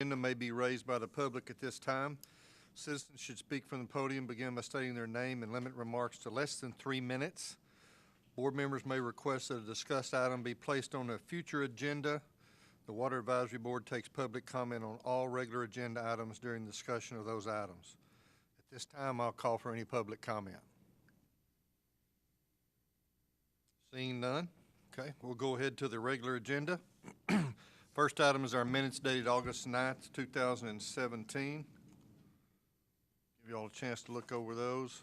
agenda may be raised by the public at this time. Citizens should speak from the podium, begin by stating their name, and limit remarks to less than 3 minutes. Board members may request that a discussed item be placed on a future agenda. The Water Advisory Board takes public comment on all regular agenda items during the discussion of those items. At this time, I'll call for any public comment. Seeing none, okay, we'll go ahead to the regular agenda. First item is our minutes dated August 9th, 2017. Give you all a chance to look over those.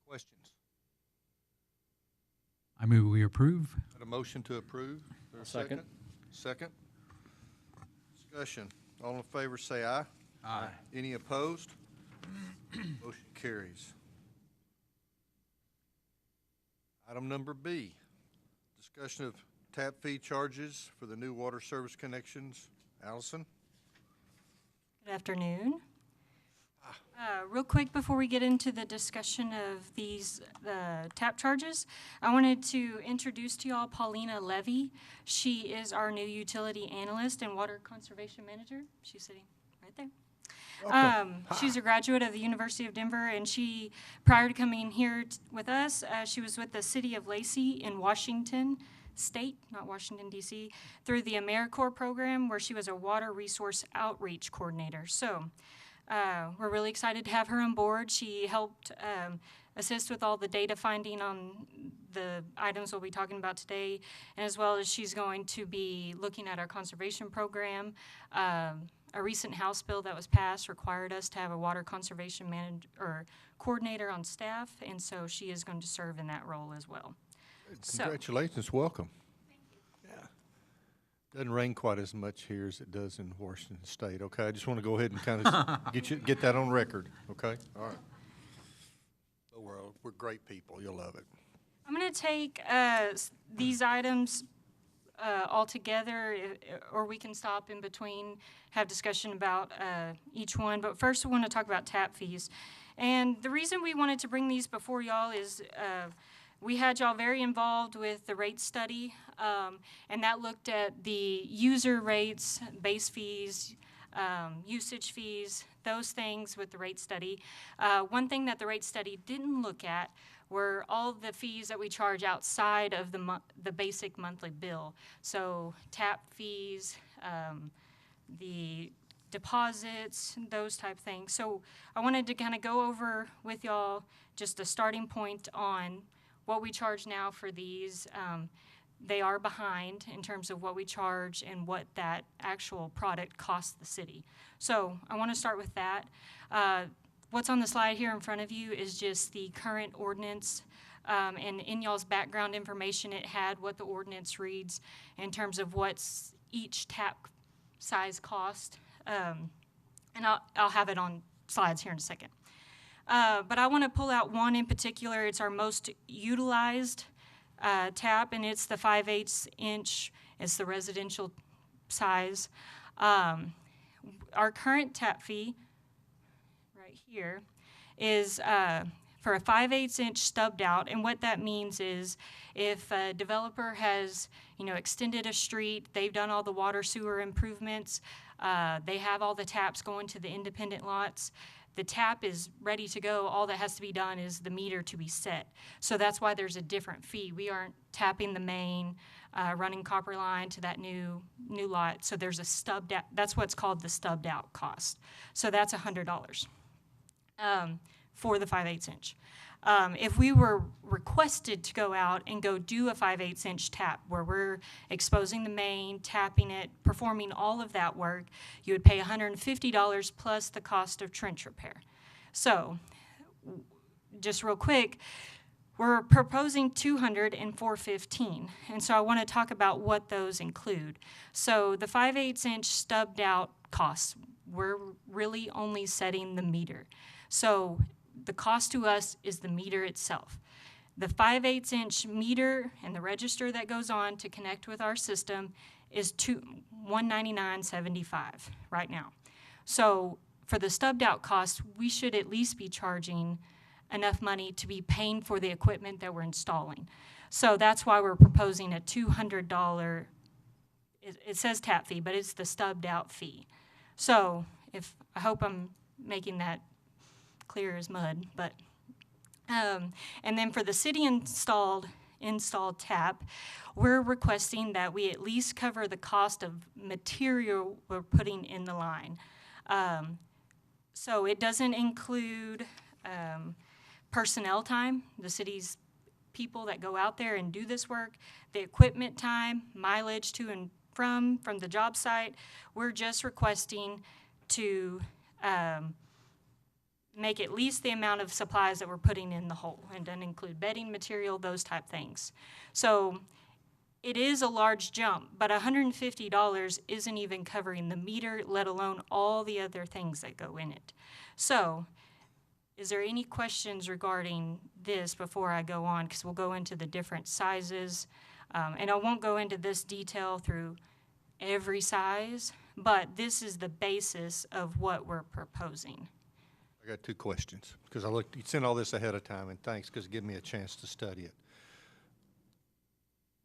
Questions? I move we approve. Got a motion to approve? Is there a second? Second. Discussion. All in favor say aye. Aye. Any opposed? Motion carries. Item number B, discussion of tap fee charges for the new water service connections. Allison? Good afternoon. Real quick before we get into the discussion of these tap charges, I wanted to introduce to y'all Paulina Levy. She is our new utility analyst and water conservation manager. She's sitting right there. She's a graduate of the University of Denver, and she, prior to coming here with us, she was with the city of Lacey in Washington State, not Washington, D.C., through the AmeriCorps program, where she was a water resource outreach coordinator. So we're really excited to have her on board. She helped assist with all the data finding on the items we'll be talking about today, and as well as she's going to be looking at our conservation program. A recent House bill that was passed required us to have a water conservation manager or coordinator on staff, and so she is going to serve in that role as well. Congratulations, welcome. Thank you. Yeah. Doesn't rain quite as much here as it does in Washington State. Okay, I just want to go ahead and kind of get that on record. Okay, all right. Oh, we're great people. You'll love it. I'm going to take these items all together, or we can stop in between, have discussion about each one. But first, we want to talk about tap fees. And the reason we wanted to bring these before y'all is we had y'all very involved with the rate study, and that looked at the user rates, base fees, usage fees, those things with the rate study. One thing that the rate study didn't look at were all the fees that we charge outside of the basic monthly bill. So tap fees, the deposits, those type things. So I wanted to kind of go over with y'all just a starting point on what we charge now for these. They are behind in terms of what we charge and what that actual product costs the city. So I want to start with that. What's on the slide here in front of you is just the current ordinance, and in y'all's background information, it had what the ordinance reads in terms of what's each tap size cost, and I'll have it on slides here in a second. But I want to pull out one in particular. It's our most utilized tap, and it's the 5/8 inch. It's the residential size. Our current tap fee here is for a 5/8 inch stubbed out, and what that means is if a developer has extended a street, they've done all the water sewer improvements, they have all the taps going to the independent lots, the tap is ready to go, all that has to be done is the meter to be set. So that's why there's a different fee. We aren't tapping the main, running copper line to that new lot, so there's a stubbed out, that's what's called the stubbed out cost. So that's $100. For the 5/8 inch. If we were requested to go out and go do a 5/8 inch tap where we're exposing the main, tapping it, performing all of that work, you would pay $150 plus the cost of trench repair. So just real quick, we're proposing $200 and $415, and so I want to talk about what those include. So the 5/8 inch stubbed out costs, we're really only setting the meter. So the cost to us is the meter itself. The 5/8 inch meter and the register that goes on to connect with our system is $199.75 right now. So for the stubbed out cost, we should at least be charging enough money to be paying for the equipment that we're installing. So that's why we're proposing a $200, it says tap fee, but it's the stubbed out fee. So I hope I'm making that clear as mud, but, and then for the city installed tap, we're requesting that we at least cover the cost of material we're putting in the line. So it doesn't include personnel time, the city's people that go out there and do this work, the equipment time, mileage to and from the job site. We're just requesting to make at least the amount of supplies that we're putting in the hole, and doesn't include bedding material, those type things. So it is a large jump, but $150 isn't even covering the meter, let alone all the other things that go in it. So is there any questions regarding this before I go on? Because we'll go into the different sizes. And I won't go into this detail through every size, but this is the basis of what we're proposing. I got two questions, because you sent all this ahead of time, and thanks, because it gave me a chance to study it.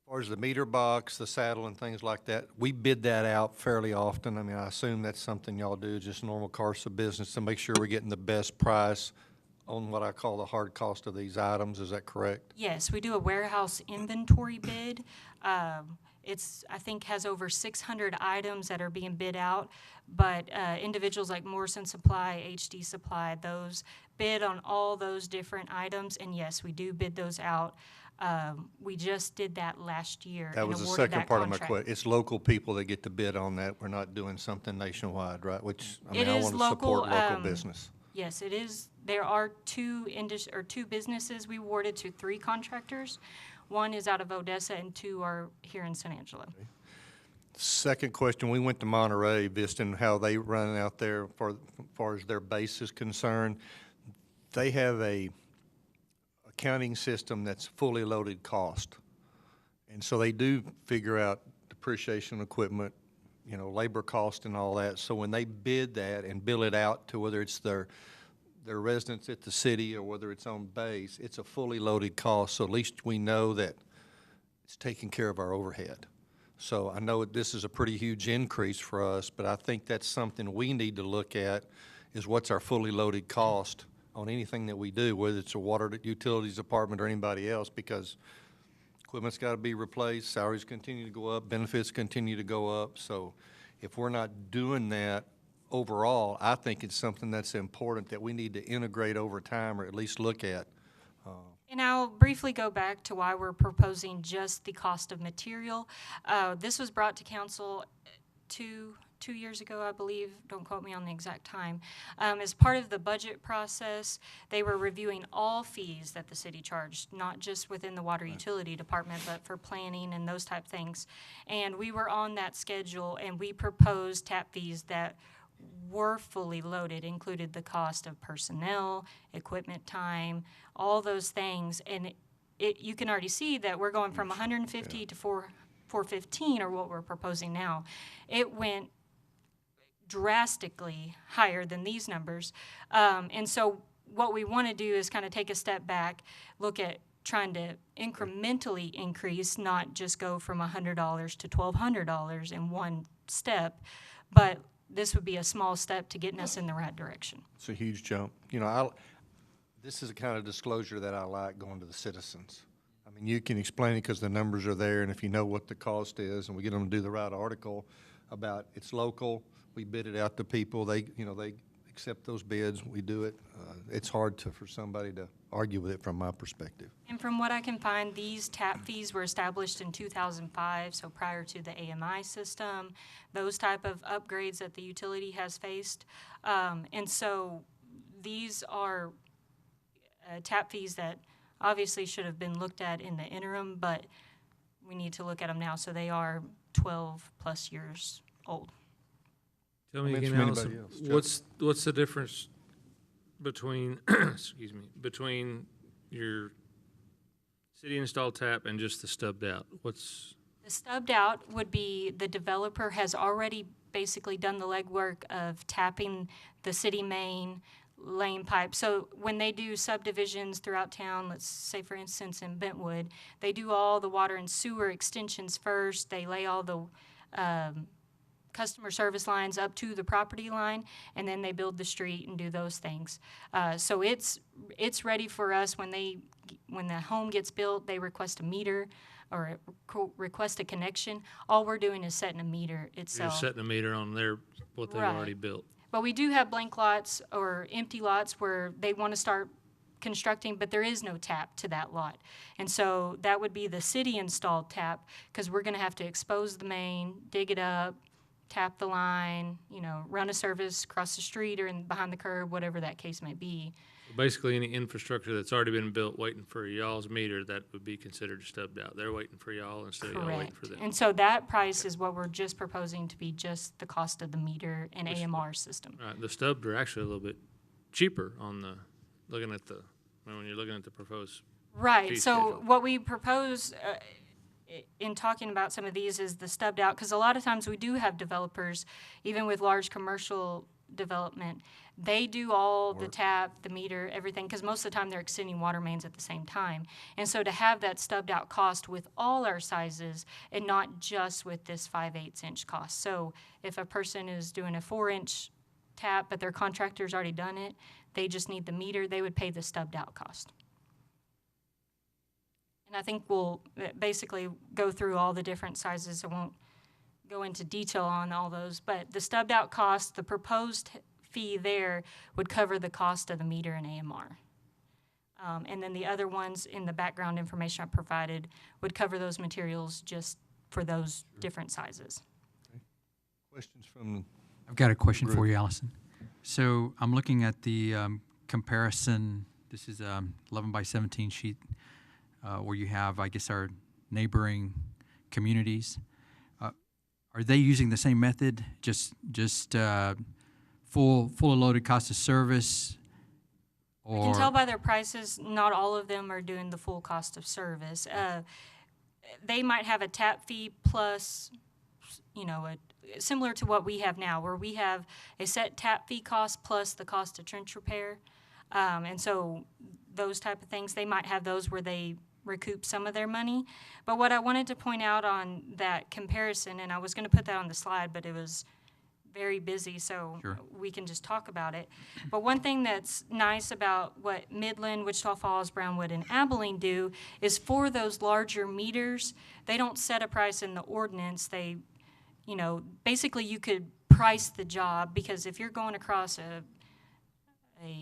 As far as the meter box, the saddle, and things like that, we bid that out fairly often. I mean, I assume that's something y'all do, just normal course of business, to make sure we're getting the best price on what I call the hard cost of these items. Is that correct? Yes, we do a warehouse inventory bid. I think, has over 600 items that are being bid out, but individuals like Morrison Supply, HD Supply, those bid on all those different items, and yes, we do bid those out. We just did that last year. That and was the awarded second that part of my contract. question. It's local people that get to bid on that. We're not doing something nationwide, right? Which, I mean, It I is want to support local, local business. Yes, it is. There are two businesses we awarded to 3 contractors. One is out of Odessa and 2 are here in San Angelo. Second question, we went to Monterey, visiting how they run out there as far as their base is concerned. They have a accounting system that's fully loaded cost. And so they do figure out depreciation of equipment, labor cost and all that. So when they bid that and bill it out to whether it's their residents at the city or whether it's on base, it's a fully loaded cost. So at least we know that it's taking care of our overhead. So I know this is a pretty huge increase for us, but I think that's something we need to look at, is what's our fully loaded cost on anything that we do, whether it's a water utilities department or anybody else, because equipment's got to be replaced, salaries continue to go up, benefits continue to go up. So if we're not doing that overall, I think it's something that's important that we need to integrate over time, or at least look at. And I'll briefly go back to why we're proposing just the cost of material. This was brought to council two years ago, I believe. Don't quote me on the exact time. As part of the budget process, they were reviewing all fees that the city charged, not just within the water utility department, but for planning and those type things. And we were on that schedule, and we proposed tap fees that were fully loaded, included the cost of personnel, equipment time, all those things. And you can already see that we're going from 150 to 415, or what we're proposing now. It went drastically higher than these numbers. And so what we want to do is kind of take a step back, look at trying to incrementally increase, not just go from $100 to $1,200 in one step, but this would be a small step to getting us in the right direction. It's a huge jump. This is the kind of disclosure that I like going to the citizens. I mean, you can explain it because the numbers are there, and if you know what the cost is, and we get them to do the right article about it's local, we bid it out to people, they accept those bids, we do it. It's hard for somebody to argue with it from my perspective. And from what I can find, these tap fees were established in 2005, so prior to the AMI system, those type of upgrades that the utility has faced. And so these are tap fees that obviously should have been looked at in the interim, but we need to look at them now, so they are 12-plus years old. Tell me Comments again, from Allison, anybody else? what's the difference between, between your city installed tap and just the stubbed out? The stubbed out would be the developer has already basically done the legwork of tapping the city main, laying pipe. So when they do subdivisions throughout town, let's say for instance in Bentwood, they do all the water and sewer extensions first. They lay all the customer service lines up to the property line, and then they build the street and do those things. So it's ready for us when the home gets built. They request a meter or request a connection. All we're doing is setting a meter You're itself. just setting a meter on what they've Right. already built. But we do have blank lots or empty lots where they want to start constructing, but there is no tap to that lot. And so that would be the city-installed tap, because we're going to have to expose the main, dig it up, tap the line, run a service across the street or behind the curb, whatever that case may be. Basically, any infrastructure that's already been built waiting for y'all's meter, that would be considered stubbed out. They're waiting for y'all instead of y'all waiting for them. And so that price is what we're just proposing to be just the cost of the meter and AMR system. Right, the stubbed are actually a little bit cheaper when you're looking at the proposed. Right, fee so schedule. what we propose in talking about some of these is the stubbed out, because a lot of times we do have developers, even with large commercial development, they do all the tap, the meter, everything, because most of the time they're extending water mains at the same time. And so to have that stubbed out cost with all our sizes and not just with this 5/8 inch cost. So if a person is doing a 4-inch tap, but their contractor's already done it, they just need the meter, they would pay the stubbed out cost. And I think we'll basically go through all the different sizes. I won't go into detail on all those, but the stubbed out cost, the proposed fee there would cover the cost of the meter and AMR. And then the other ones in the background information I provided would cover those materials just for those different sizes. Questions from, I've got a question Group. for you, Allison. So I'm looking at the comparison. This is 11 by 17 sheet where you have, I guess, our neighboring communities. Are they using the same method, just full loaded cost of service? You can tell by their prices, not all of them are doing the full cost of service. They might have a tap fee plus, similar to what we have now, where we have a set tap fee cost plus the cost of trench repair. And so those type of things, they might have those where they recoup some of their money. But what I wanted to point out on that comparison, and I was going to put that on the slide, but it was very busy, so Sure. we can just talk about it. But one thing that's nice about what Midland, Wichita Falls, Brownwood, and Abilene do is for those larger meters, they don't set a price in the ordinance. They, basically you could price the job, because if you're going across a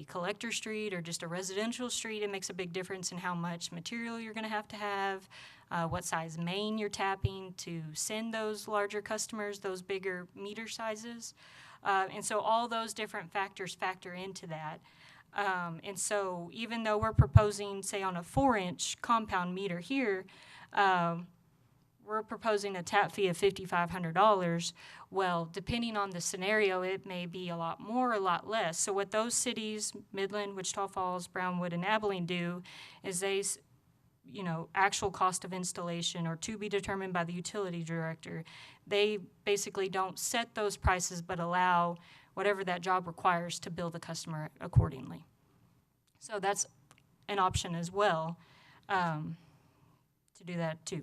collector street or just a residential street, it makes a big difference in how much material you're going to have, what size main you're tapping to send those larger customers those bigger meter sizes. And so all those different factors factor into that. And so even though we're proposing, say, on a 4-inch compound meter here, we're proposing a tap fee of $5,500. Well, depending on the scenario, it may be a lot more, a lot less. So what those cities, Midland, Wichita Falls, Brownwood, and Abilene do is they, actual cost of installation or to be determined by the utility director, they basically don't set those prices but allow whatever that job requires to bill the customer accordingly. So that's an option as well, to do that too.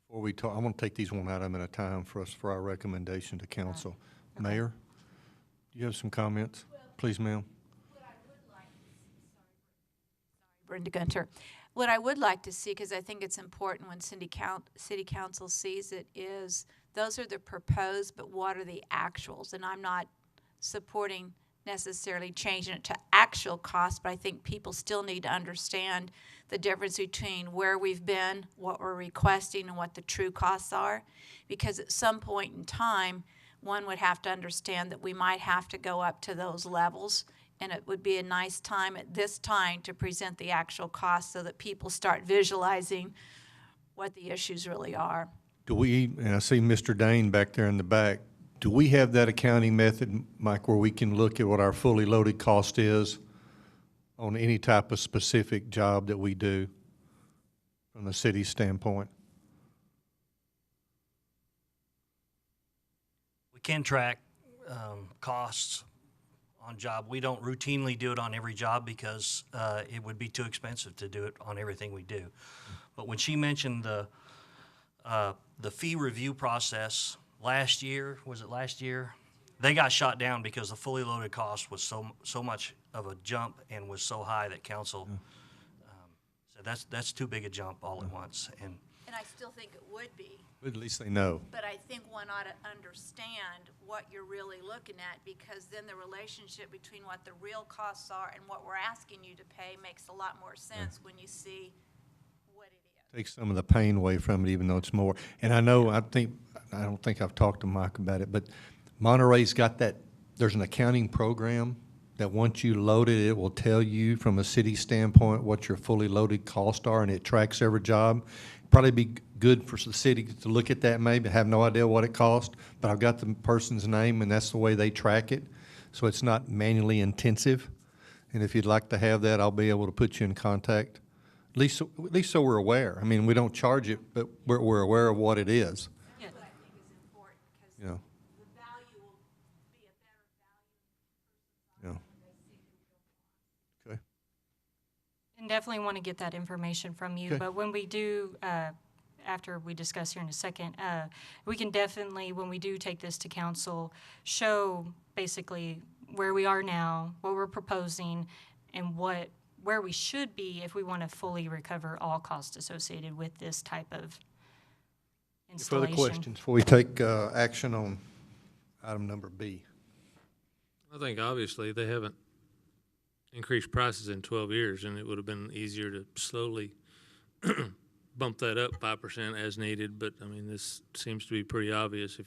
before we talk, I'm going to take these one item at a time for our recommendation to council. Mayor, do you have some comments? Please, ma'am. Brenda Gunter. What I would like to see, because I think it's important when city council sees it, is those are the proposed, but what are the actuals? And I'm not supporting necessarily changing it to actual cost, but I think people still need to understand the difference between where we've been, what we're requesting, and what the true costs are. Because at some point in time, one would have to understand that we might have to go up to those levels, and it would be a nice time at this time to present the actual costs so that people start visualizing what the issues really are. Do we, and I see Mr. Dane back there in the back, do we have that accounting method, Mike, where we can look at what our fully loaded cost is on any type of specific job that we do from the city's standpoint? can track costs on job. We don't routinely do it on every job because it would be too expensive to do it on everything we do. But when she mentioned the fee review process last year, was it last year? They got shot down because the fully loaded cost was so much of a jump and was so high that council said that's too big a jump all at once. And I still think it would be. At least they know. But I think one ought to understand what you're really looking at, because then the relationship between what the real costs are and what we're asking you to pay makes a lot more sense when you see what it is. Take some of the pain away from it, even though it's more. And I know, I don't think I've talked to Mike about it, but Monterey's got that, there's an accounting program that once you load it, it will tell you from a city standpoint what your fully loaded costs are, and it tracks every job. Probably be good for the city to look at that maybe. I have no idea what it costs, but I've got the person's name, and that's the way they track it. So it's not manually intensive. And if you'd like to have that, I'll be able to put you in contact. At least so we're aware. I mean, we don't charge it, but we're aware of what it is. Yeah. What I think is important, because You know, the value will be a better value. yeah. Okay. And definitely want to get that information from you. Okay. But when we do, after we discuss here in a second, we can definitely, when we do take this to council, show basically where we are now, what we're proposing, and where we should be if we want to fully recover all costs associated with this type of installation. Further questions before we take action on item number B? I think obviously they haven't increased prices in 12 years, and it would have been easier to slowly bump that up 5% as needed. But I mean, this seems to be pretty obvious.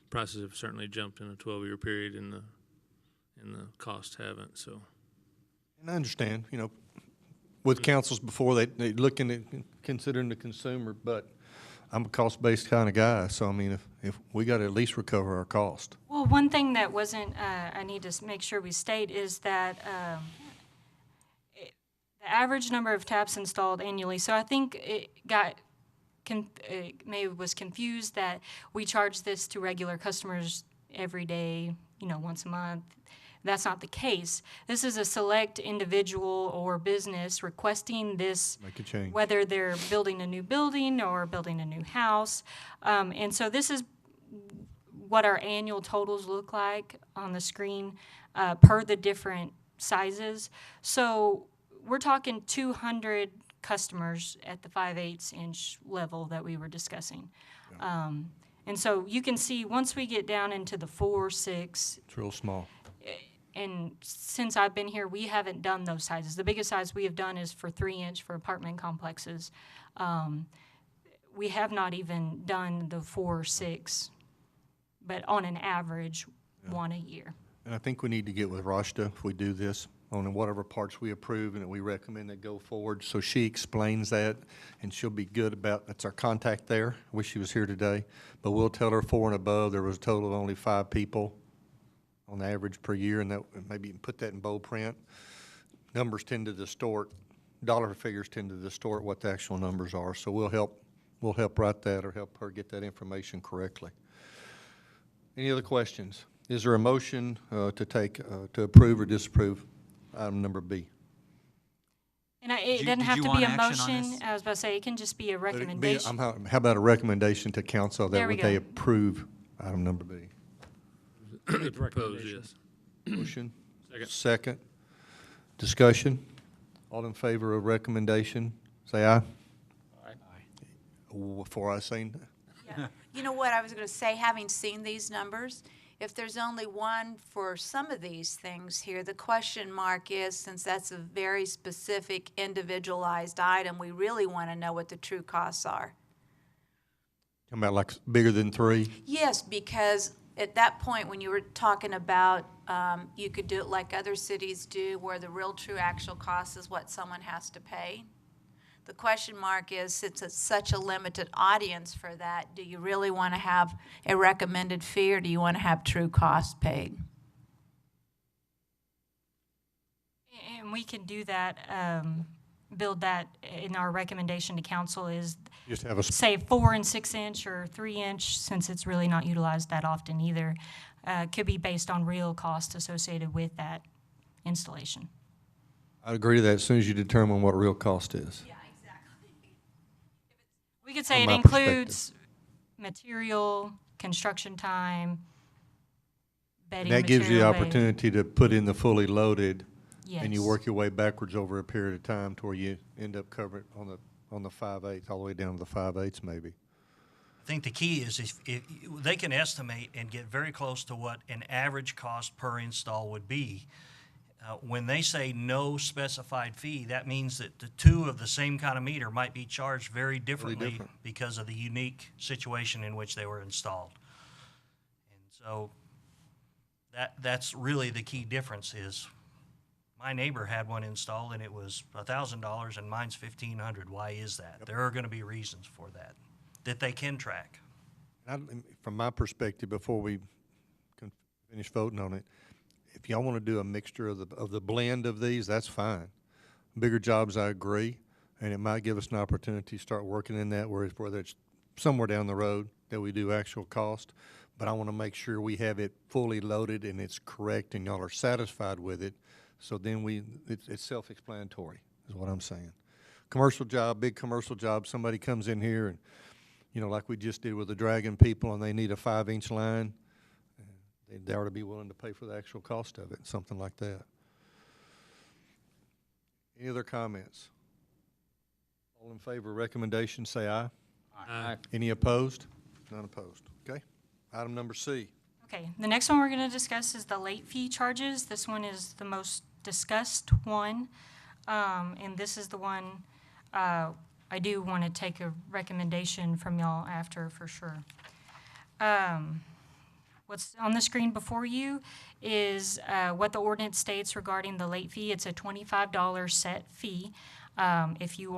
Prices have certainly jumped in a 12-year period, and the costs haven't. So, And I understand, you know, with councils before, they looking at considering the consumer, but I'm a cost-based kind of guy, so I mean, if we got to at least recover our cost. Well, one thing that wasn't, I need to make sure we state is that the average number of taps installed annually, so I think it was confused that we charge this to regular customers every day, once a month. That's not the case. This is a select individual or business requesting this, Make a change. whether they're building a new building or building a new house. And so this is what our annual totals look like on the screen per the different sizes. So we're talking 200 customers at the 5/8 inch level that we were discussing. And so you can see once we get down into the 4, 6, It's real small. and since I've been here, we haven't done those sizes. The biggest size we have done is for 3-inch for apartment complexes. We have not even done the 4 or 6, but on an average, one a year. And I think we need to get with Rashta if we do this on whatever parts we approve and that we recommend that go forward. So she explains that, and she'll be good about, that's our contact there. I wish she was here today. But we'll tell her 4 and above, there was a total of only 5 people on average per year, and that maybe put that in bold print. Numbers tend to distort, dollar figures tend to distort what the actual numbers are. So we'll help write that or help her get that information correctly. Any other questions? Is there a motion to approve or disapprove item number B? And it doesn't did have you to want be a action on motion. this? I was about to say, it can just be a But it'd be- recommendation. How about a recommendation to council There that we would they go. approve item number B? propose, yes. Motion? Second. Second. Discussion? All in favor of recommendation, say aye. Before I say, Yeah. You know what I was going to say, having seen these numbers, if there's only one for some of these things here, the question mark is, since that's a very specific individualized item, we really want to know what the true costs are. talking about like bigger than 3? Yes, because at that point, when you were talking about, you could do it like other cities do, where the real true actual cost is what someone has to pay. The question mark is, since it's such a limited audience for that, do you really want to have a recommended fee, or do you want to have true cost paid? And we can do that. build that in our recommendation to council is, Just have a, say, 4 and 6 inch or 3 inch, since it's really not utilized that often either, could be based on real cost associated with that installation. I agree to that as soon as you determine what real cost is. Yeah, exactly. We could say From it my includes material, construction time, bedding And that gives you the material, bay. opportunity to put in the fully loaded, and you Yes. work your way backwards over a period of time to where you end up covering on the 5/8, all the way down to the 5/8 maybe. I think the key is if they can estimate and get very close to what an average cost per install would be. When they say no specified fee, that means that the two of the same kind of meter might be charged very differently different. because of the unique situation in which they were installed. And so that's really the key difference is my neighbor had one installed and it was $1,000 and mine's $1,500. Why is that? There are going to be reasons for that they can track. From my perspective, before we can finish voting on it, if y'all want to do a mixture of the blend of these, that's fine. Bigger jobs, I agree, and it might give us an opportunity to start working in that, whether it's somewhere down the road that we do actual cost. But I want to make sure we have it fully loaded and it's correct and y'all are satisfied with it. So then it's self-explanatory, is what I'm saying. Commercial job, big commercial job, somebody comes in here and, like we just did with the Dragon people, and they need a 5-inch line, they ought to be willing to pay for the actual cost of it, something like that. Any other comments? All in favor of recommendation, say aye. Aye. Any opposed? None opposed. Okay. Item number C. Okay, the next one we're going to discuss is the late fee charges. This one is the most discussed one, and this is the one I do want to take a recommendation from y'all after for sure. What's on the screen before you is what the ordinance states regarding the late fee. It's a $25 set fee if you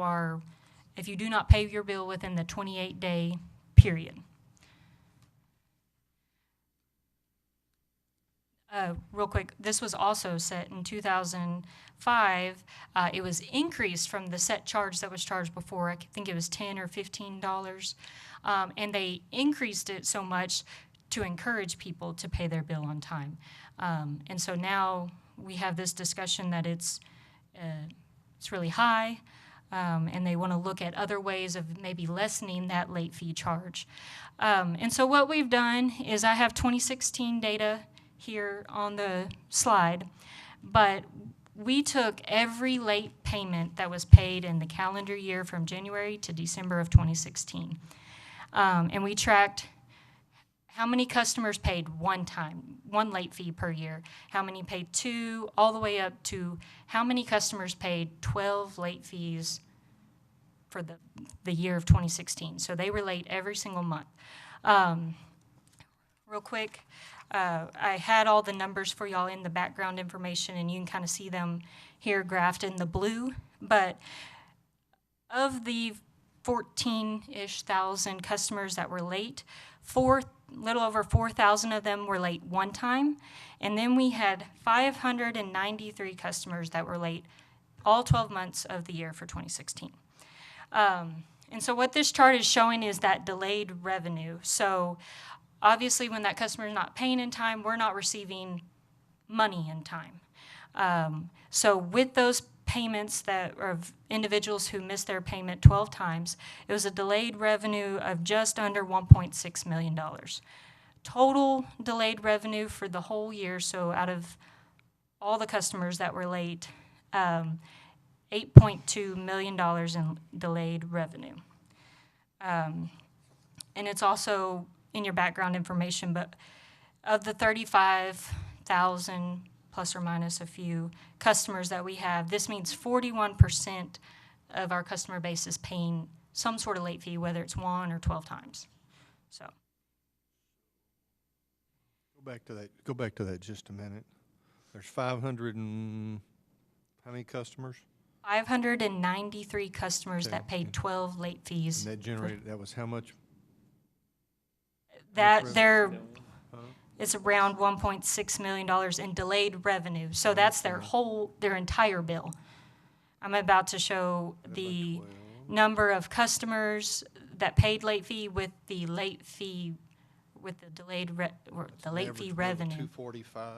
do not pay your bill within the 28-day period. Real quick, this was also set in 2005. It was increased from the set charge that was charged before. I think it was $10 or $15. And they increased it so much to encourage people to pay their bill on time. And so now we have this discussion that it's really high, and they want to look at other ways of maybe lessening that late fee charge. And so what we've done is I have 2016 data here on the slide, but we took every late payment that was paid in the calendar year from January to December of 2016. And we tracked how many customers paid one late fee per year, how many paid 2, all the way up to how many customers paid 12 late fees for the year of 2016. So they were late every single month. Real quick, I had all the numbers for y'all in the background information, and you can kind of see them here graphed in the blue. But of the 14-ish thousand customers that were late, little over 4,000 of them were late one time. And then we had 593 customers that were late all 12 months of the year for 2016. And so what this chart is showing is that delayed revenue. So obviously when that customer is not paying in time, we're not receiving money in time. So with those payments that are of individuals who missed their payment 12 times, it was a delayed revenue of just under $1.6 million. Total delayed revenue for the whole year, so out of all the customers that were late, $8.2 million in delayed revenue. And it's also in your background information, but of the 35,000 plus or minus a few customers that we have, this means 41% of our customer base is paying some sort of late fee, whether it's 1 or 12 times. So Go back to that just a minute. There's 500 and how many customers? 593 customers Okay. that paid 12 late fees. And that was how much? It's around $1.6 million in delayed revenue. So that's their entire bill. I'm about to show the number of customers that paid late fee with the late fee, with the or the late fee revenue. 245.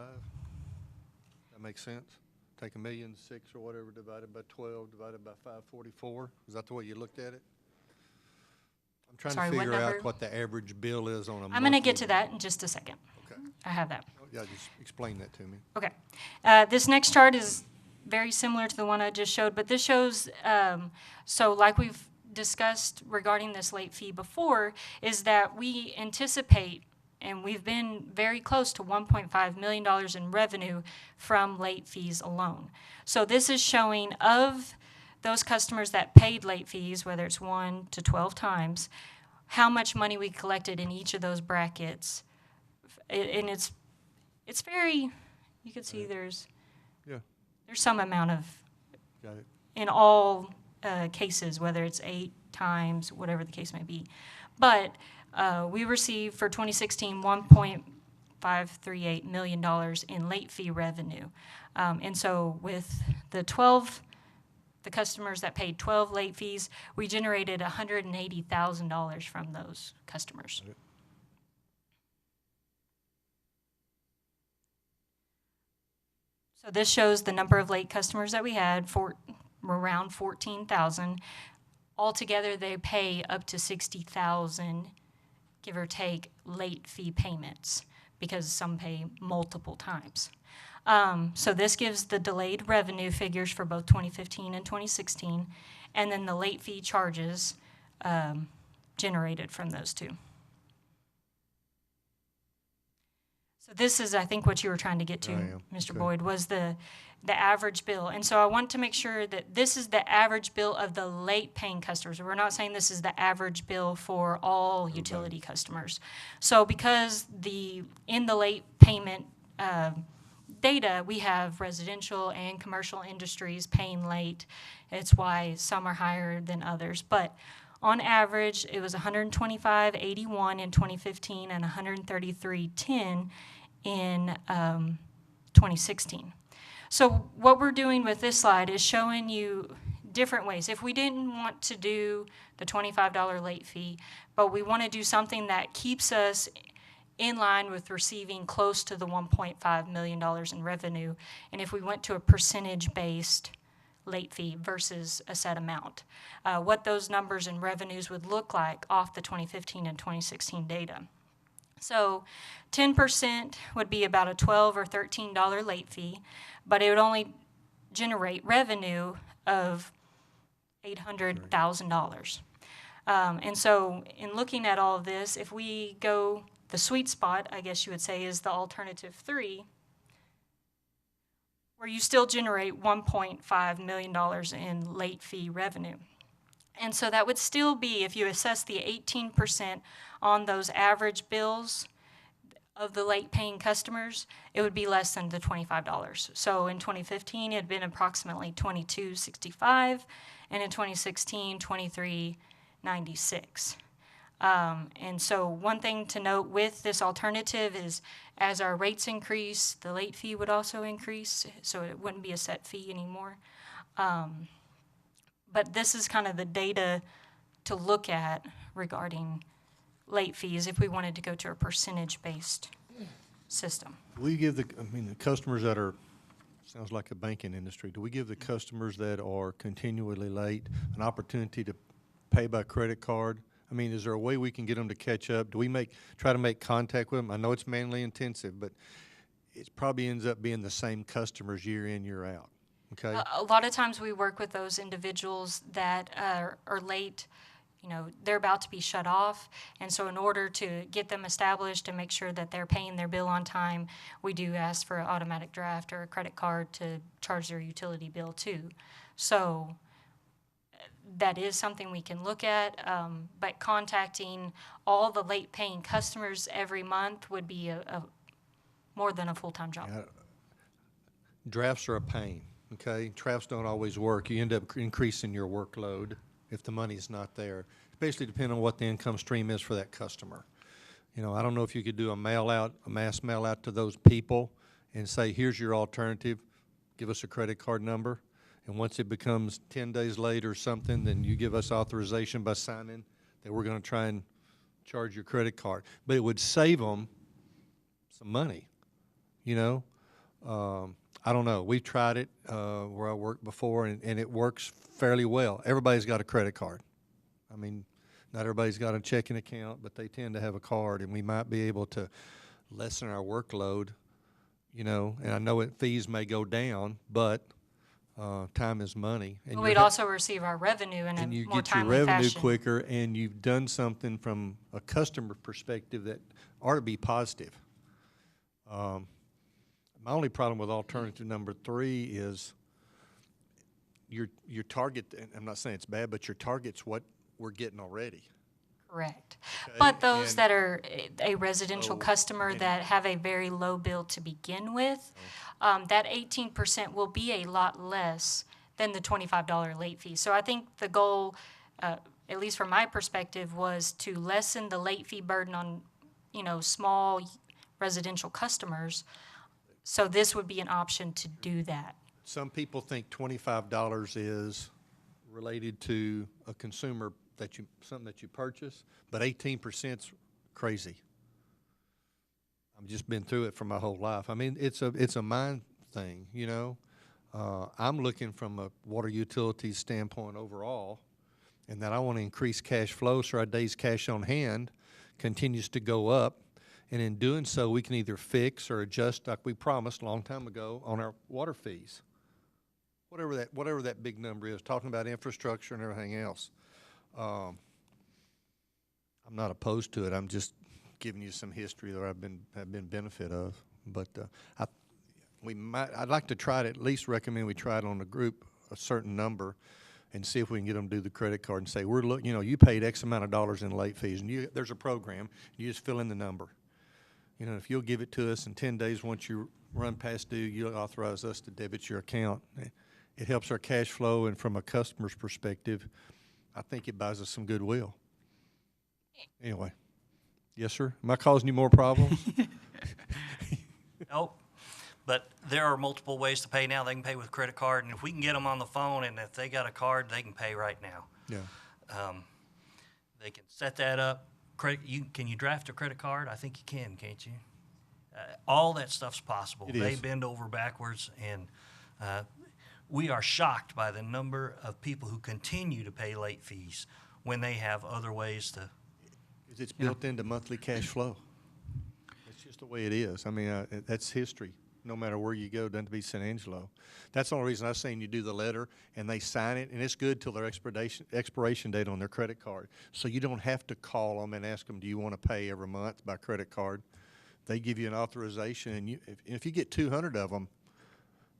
That makes sense? Take 1,000,006 or whatever divided by 12 divided by 544. Is that the way you looked at it? I'm trying Sorry, to what figure out number? what the average bill is on a monthly. I'm going to get to that in just a second. Okay. I have that. Oh, yeah, just explain that to me. Okay. This next chart is very similar to the one I just showed, but this shows, so like we've discussed regarding this late fee before, is that we anticipate, and we've been very close to $1.5 million in revenue from late fees alone. So this is showing of those customers that paid late fees, whether it's 1 to 12 times, how much money we collected in each of those brackets. And it's very, you can see there's Yeah, some amount of, got it. in all cases, whether it's 8 times, whatever the case may be. But we received for 2016 $1.538 million in late fee revenue. And so with the customers that paid 12 late fees, we generated $180,000 from those customers. So this shows the number of late customers that we had, for around 14,000. Altogether, they pay up to 60,000, give or take, late fee payments, because some pay multiple times. So this gives the delayed revenue figures for both 2015 and 2016, and then the late fee charges generated from those two. So this is, I think, what you were trying to get to, I am. Mr. Okay. Boyd, was the average bill. And so I want to make sure that this is the average bill of the late paying customers. We're not saying this is the average bill for all utility customers. So because in the late payment data, we have residential and commercial industries paying late. It's why some are higher than others. But on average, it was $125.81 in 2015 and $133.10 in 2016. So what we're doing with this slide is showing you different ways. If we didn't want to do the $25 late fee, but we want to do something that keeps us in line with receiving close to the $1.5 million in revenue, and if we went to a percentage-based late fee versus a set amount, what those numbers and revenues would look like off the 2015 and 2016 data. So 10% would be about a $12 or $13 late fee, but it would only generate revenue of $800,000. And so in looking at all of this, if we go, the sweet spot, I guess you would say, is the alternative 3, where you still generate $1.5 million in late fee revenue. And so that would still be, if you assess the 18% on those average bills of the late paying customers, it would be less than the $25. So in 2015, it had been approximately $22.65, and in 2016, $23.96. And so one thing to note with this alternative is, as our rates increase, the late fee would also increase, so it wouldn't be a set fee anymore. But this is kind of the data to look at regarding late fees if we wanted to go to a percentage-based system. Do we give the customers that are, sounds like a banking industry, do we give the customers that are continually late an opportunity to pay by credit card? I mean, is there a way we can get them to catch up? Do we try to make contact with them? I know it's manually intensive, but it probably ends up being the same customers year in, year out, okay? A lot of times we work with those individuals that are late. You know, they're about to be shut off, and so in order to get them established and make sure that they're paying their bill on time, we do ask for an automatic draft or a credit card to charge their utility bill too. So that is something we can look at, but contacting all the late paying customers every month would be a more than a full-time job. Yeah, drafts are a pain, okay? Drafts don't always work. You end up increasing your workload if the money's not there. It basically depends on what the income stream is for that customer. You know, I don't know if you could do a mass mail out to those people and say, here's your alternative, give us a credit card number. And once it becomes 10 days late or something, then you give us authorization by signing that we're going to try and charge your credit card. But it would save them some money, you know? I don't know. We've tried it where I worked before, and it works fairly well. Everybody's got a credit card. I mean, not everybody's got a checking account, but they tend to have a card, and we might be able to lessen our workload, you know? And I know fees may go down, but time is money. And We'd also receive our revenue in a and you more get your timely revenue fashion. quicker, and you've done something from a customer perspective that ought to be positive. My only problem with alternative number 3 is your target, and I'm not saying it's bad, but your target's what we're getting already. Correct. Okay, But those and- that are a residential Oh, customer and- that have a very low bill to begin with, that 18% will be a lot less than the $25 late fee. So I think the goal, at least from my perspective, was to lessen the late fee burden on, you know, small residential customers. So this would be an option to do that. Some people think $25 is related to a consumer something that you purchase, but 18%'s crazy. I've just been through it for my whole life. I mean, it's a mind thing, you know. I'm looking from a water utilities standpoint overall, and that I want to increase cash flow so our days cash on hand continues to go up. And in doing so, we can either fix or adjust, like we promised a long time ago, on our water fees. Whatever that big number is, talking about infrastructure and everything else. I'm not opposed to it. I'm just giving you some history that have been benefit of. But I'd like to try it. At least recommend we try it on the group, a certain number, and see if we can get them to do the credit card and say, you paid X amount of dollars in late fees, and there's a program. You just fill in the number. You know, if you'll give it to us in 10 days, once you run past due, you'll authorize us to debit your account. It helps our cash flow, and from a customer's perspective, I think it buys us some goodwill. Anyway, yes, sir. Am I causing you more problems? Nope. But there are multiple ways to pay now. They can pay with credit card, and if we can get them on the phone, and if they got a card, they can pay right now. Yeah. They can set that up. Can you draft a credit card? I think you can, can't you? All that stuff's possible. It They is. bend over backwards, and we are shocked by the number of people who continue to pay late fees when they have other ways to. It's built into monthly cash flow. It's just the way it is. I mean, that's history. No matter where you go, doesn't have to be San Angelo. That's the only reason I was saying you do the letter and they sign it, and it's good till their expiration date on their credit card. So you don't have to call them and ask them, do you want to pay every month by credit card? They give you an authorization, and if you get 200 of them,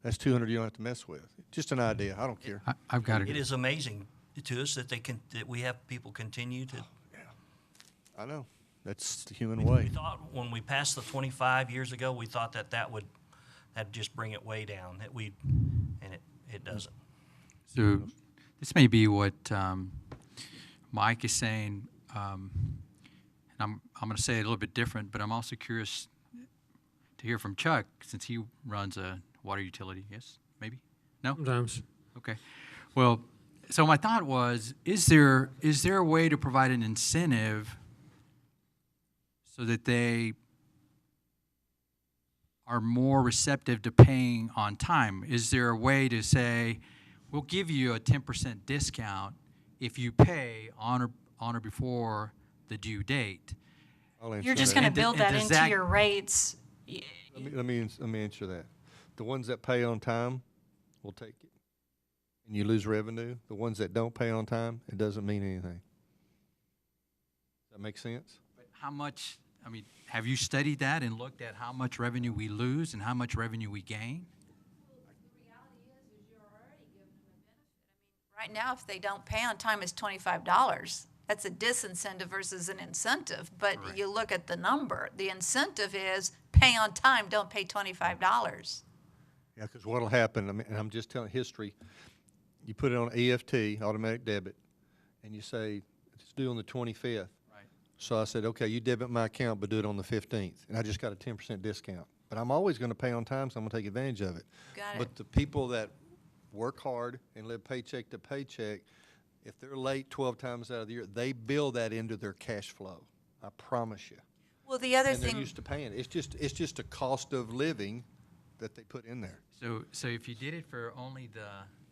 that's 200 you don't have to mess with. Just an idea. I don't care. I've got It it. is amazing to us that that we have people continue to. I know. That's the human way. We thought when we passed the 25 years ago, we thought that'd just bring it way down. And it doesn't. So this may be what Mike is saying, and I'm going to say it a little bit different, but I'm also curious to hear from Chuck since he runs a water utility. Yes, maybe? No? Sometimes. Okay. Well, so my thought was, is there a way to provide an incentive so that they are more receptive to paying on time? Is there a way to say, we'll give you a 10% discount if you pay on or before the due date? I'll answer You're just that. going to And build does that into that- your rates. Let me answer that. The ones that pay on time will take it, and you lose revenue. The ones that don't pay on time, it doesn't mean anything. Does that make sense? But how much, I mean, have you studied that and looked at how much revenue we lose and how much revenue we gain? Right now, if they don't pay on time, it's $25. That's a disincentive versus an incentive. But you look at the number. The incentive is pay on time, don't pay $25. Yeah, because what'll happen, and I'm just telling history, you put it on EFT, automatic debit, and you say, it's due on the 25th. Right. So I said, okay, you debit my account, but do it on the 15th. And I just got a 10% discount. But I'm always going to pay on time, so I'm going to take advantage of it. Got it. But the people that work hard and live paycheck to paycheck, if they're late 12 times out of the year, they build that into their cash flow. I promise you. Well, the other And they're thing, used to paying it. It's just a cost of living that they put in there. So if you did it for only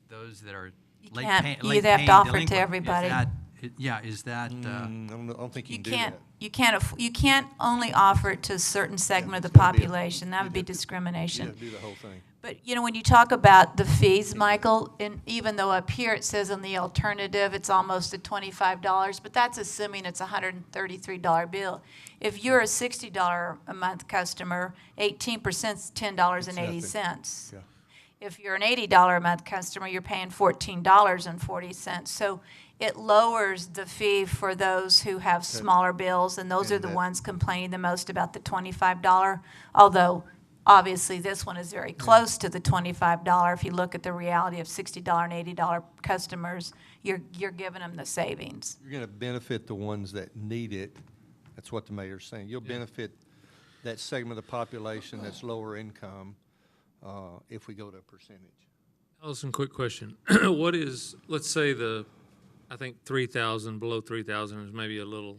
those that are You late can't- paying, you'd late have to paying offer it to delinquent, everybody. is that, I don't think you you can do can't, that. you can't only offer it to a certain segment of the it's gotta be a- population. That would be You discrimination. have to do the whole thing. But, you know, when you talk about the fees, Michael, and even though up here it says on the alternative, it's almost at $25, but that's assuming it's a $133 bill. If you're a $60 a month customer, 18% is $10.80. Yeah. If you're an $80 a month customer, you're paying $14.40. So it lowers the fee for those who have smaller bills, and those are And the that- ones complaining the most about the $25. Although, obviously, this one is very close to the $25. If you look at the reality of $60 and $80 customers, you're giving them the savings. You're going to benefit the ones that need it. That's what the mayor's saying. You'll benefit that segment of the population that's lower income if we go to a percentage. Allison, quick question. What is, let's say I think 3,000, below 3,000 is maybe a little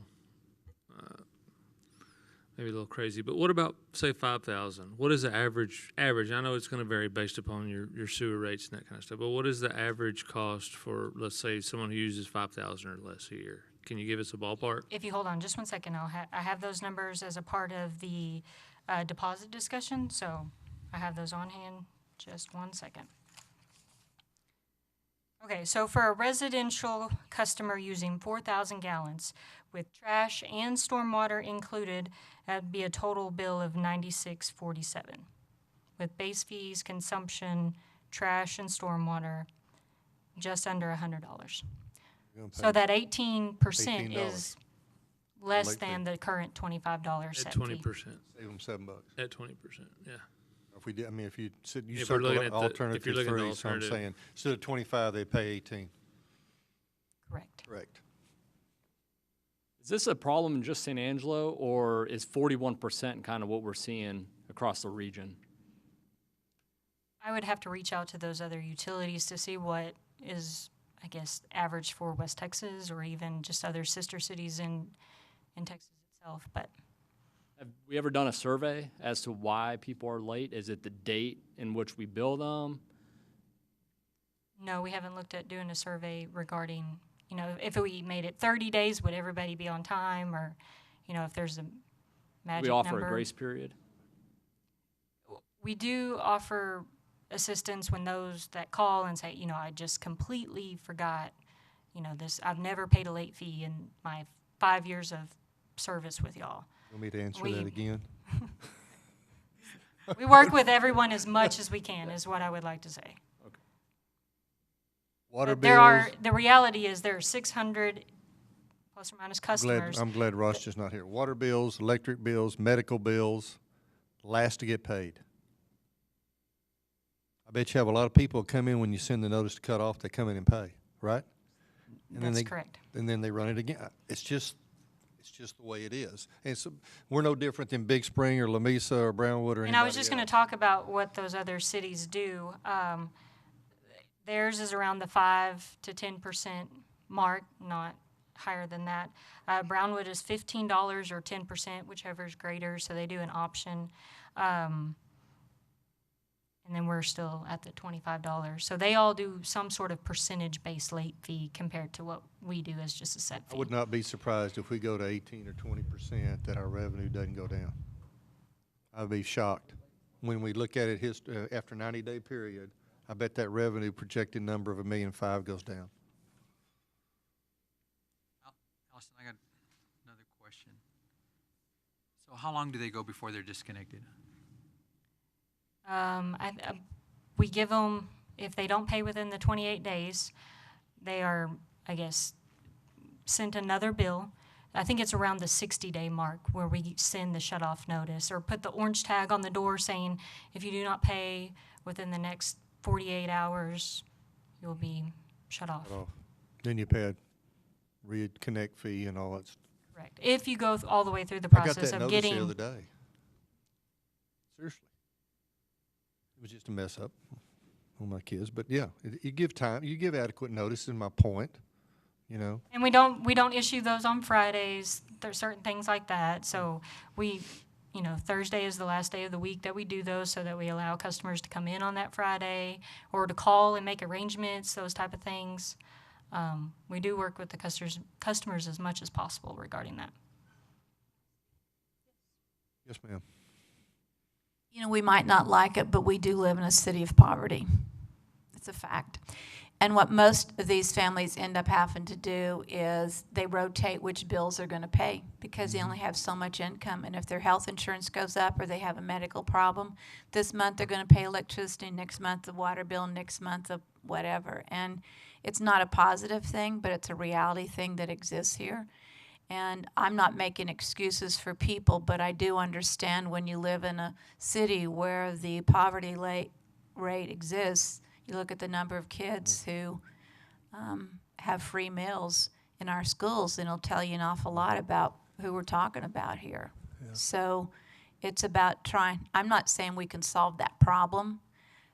crazy, but what about, say, 5,000? What is the average? I know it's going to vary based upon your sewer rates and that kind of stuff, but what is the average cost for, let's say, someone who uses 5,000 or less a year? Can you give us a ballpark? If you hold on just one second, I have those numbers as a part of the deposit discussion, so I have those on hand. Just one second. Okay, so for a residential customer using 4,000 gallons with trash and stormwater included, that'd be a total bill of $96.47. With base fees, consumption, trash, and stormwater, just under $100. You're gonna So pay that 18% $18. is less Late fee. than the current $25 At set fee. 20%. Save them $7. At 20%, yeah. If we did, I mean, if you said you If we're looking circle at the- alternative if you're looking at the three, so I'm alternative. saying, instead of 25, they pay 18. Correct. Correct. Is this a problem in just San Angelo, or is 41% kind of what we're seeing across the region? I would have to reach out to those other utilities to see what is, I guess, average for West Texas or even just other sister cities in Texas itself. But Have we ever done a survey as to why people are late? Is it the date in which we bill them? no, we haven't looked at doing a survey regarding, if we made it 30 days, would everybody be on time? Or, if there's a Do magic we offer number. a grace period? We do offer assistance when those that call and say, I just completely forgot, this, I've never paid a late fee in my 5 years of service with y'all. Want me to answer We- that again? We work with everyone as much as we can, is what I would like to say. Water But bills. the reality is there are 600 plus or minus customers. I'm glad Ross is not here. Water bills, electric bills, medical bills, last to get paid. I bet you have a lot of people come in when you send the notice to cut off, they come in and pay, right? And then That's they- correct. And then they run it again. It's just the way it is. And so, we're no different than Big Spring or Lamesa or Brownwood or anybody And I was just going to else. talk about what those other cities do. Theirs is around the 5 to 10% mark, not higher than that. Brownwood is $15 or 10%, whichever is greater, so they do an option. And then we're still at the $25. So they all do some sort of percentage-based late fee compared to what we do as just a set I fee. would not be surprised if we go to 18 or 20% that our revenue doesn't go down. I'd be shocked. When we look at it after 90-day period, I bet that revenue projected number of $1.5 million goes down. Allison, I got another question. So how long do they go before they're disconnected? We give them, if they don't pay within the 28 days, they are, I guess, sent another bill. I think it's around the 60-day mark where we send the shut-off notice or put the orange tag on the door saying, if you do not pay within the next 48 hours, you'll be shut off. Then you pay a reconnect fee and all that. Correct. If you go all the way through the I got process that of notice the getting, other day. Seriously. It was just a mess up. on my kids. But yeah, you give time, you give adequate notice is my point, you know. And we don't issue those on Fridays. There's certain things like that. So Thursday is the last day of the week that we do those so that we allow customers to come in on that Friday or to call and make arrangements, those type of things. We do work with the customers as much as possible regarding that. Yes, ma'am. You know, we might not like it, but we do live in a city of poverty. It's a fact. And what most of these families end up having to do is they rotate which bills they're going to pay because they only have so much income. And if their health insurance goes up or they have a medical problem, this month they're going to pay electricity, next month the water bill, next month the whatever. And it's not a positive thing, but it's a reality thing that exists here. And I'm not making excuses for people, but I do understand when you live in a city where the poverty rate exists, you look at the number of kids who have free meals in our schools, and it'll tell you an awful lot about who we're talking about here. Yeah. So it's about trying. I'm not saying we can solve that problem.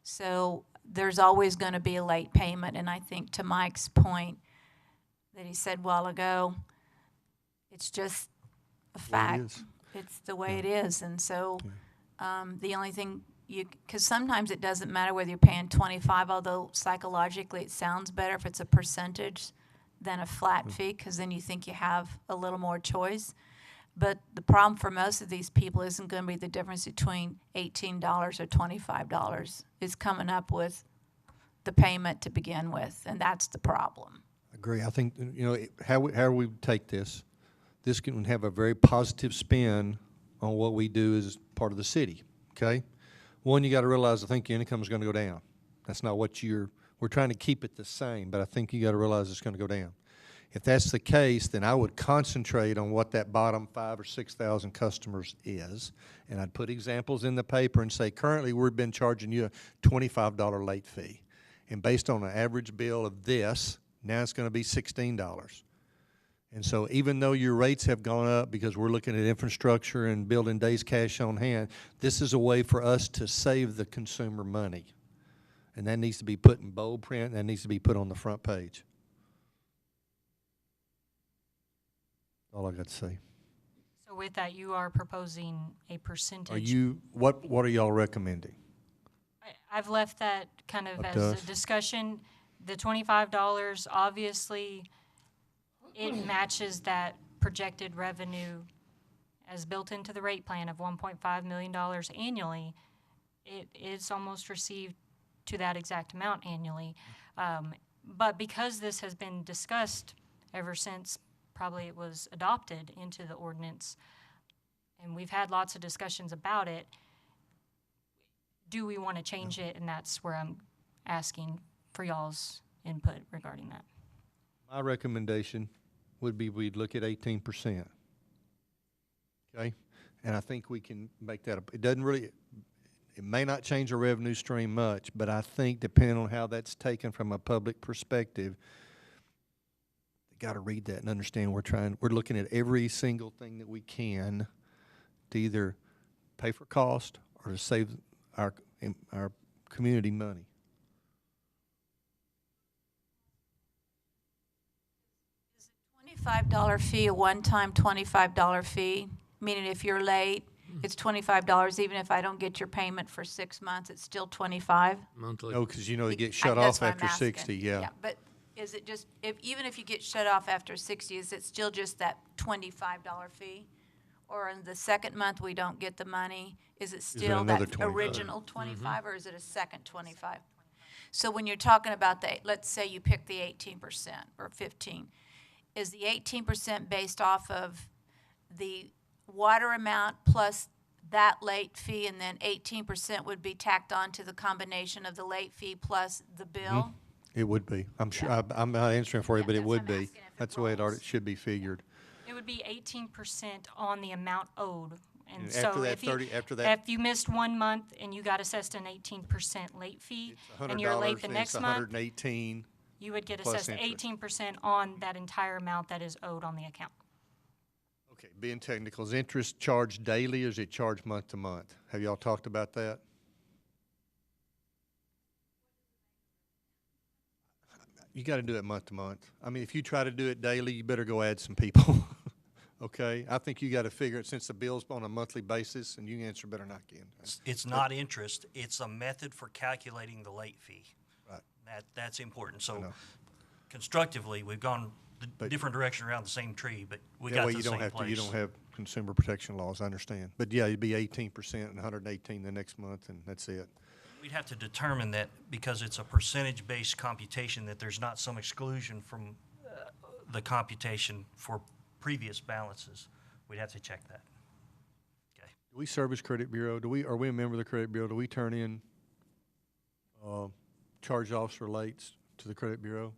So there's always going to be a late payment, and I think to Mike's point that he said a while ago, it's just a fact. It's the way it is. And so the only thing because sometimes it doesn't matter whether you're paying 25, although psychologically it sounds better if it's a percentage than a flat fee, because then you think you have a little more choice. But the problem for most of these people isn't going to be the difference between $18 or $25. It's coming up with the payment to begin with, and that's the problem. I agree. I think, how we take this can have a very positive spin on what we do as part of the city, okay? One, you got to realize I think your income is going to go down. That's not what we're trying to keep it the same, but I think you got to realize it's going to go down. If that's the case, then I would concentrate on what that bottom 5,000 or 6,000 customers is, and I'd put examples in the paper and say, currently we've been charging you a $25 late fee, and based on an average bill of this, now it's going to be $16. And so even though your rates have gone up because we're looking at infrastructure and building days cash on hand, this is a way for us to save the consumer money. And that needs to be put in bold print, and that needs to be put on the front page. All I got to say. So with that, you are proposing a percentage. What are y'all recommending? I've left that kind of Up as to a us? discussion. The $25, obviously, it matches that projected revenue as built into the rate plan of $1.5 million annually. It's almost received to that exact amount annually. But because this has been discussed ever since probably it was adopted into the ordinance, and we've had lots of discussions about it, do we want to change it? And that's where I'm asking for y'all's input regarding that. My recommendation would be we'd look at 18%. Okay? And I think we can make that it may not change our revenue stream much, but I think depending on how that's taken from a public perspective, you got to read that and understand we're looking at every single thing that we can to either pay for cost or to save our community money. $25 fee, a one-time $25 fee, meaning if you're late, it's $25. Even if I don't get your payment for 6 months, it's still $25. Monthly. No, because they get shut That's off what I'm after asking. 60, yeah. But is it just, even if you get shut off after 60, is it still just that $25 fee? Or in the second month we don't get the money, is it still another that 25? original 25, or is it a second 25? So when you're talking about let's say you pick the 18% or 15, is the 18% based off of the water amount plus that late fee, and then 18% would be tacked on to the combination of the late fee plus the bill? It would be. I'm sure. I'm not answering for you, but it would be. That's the way it should be figured. It would be 18% on the amount owed. And And so after that if you, 30 after that- if you missed 1 month and you got assessed an 18% late fee, and you're late the and next it's month, 118. you would get plus assessed interest. 18% on that entire amount that is owed on the account. Okay, being technical, is interest charged daily or is it charged month to month? Have y'all talked about that? You got to do it month to month. I mean, if you try to do it daily, you better go add some people. Okay? I think you got to figure it since the bill's on a monthly basis, and you can answer better than I can. It's not interest, it's a method for calculating the late fee. Right. That's important. I So know. constructively, we've gone the But- different direction around the same tree, but we That got way to you the don't same have place. to, you don't have consumer protection laws, I understand. But yeah, it'd be 18% and 118 the next month, and that's it. We'd have to determine that because it's a percentage-based computation, that there's not some exclusion from the computation for previous balances. We'd have to check that. Okay. Do we service credit bureau? Are we a member of the credit bureau? Do we turn in charge-offs or lates to the credit bureau?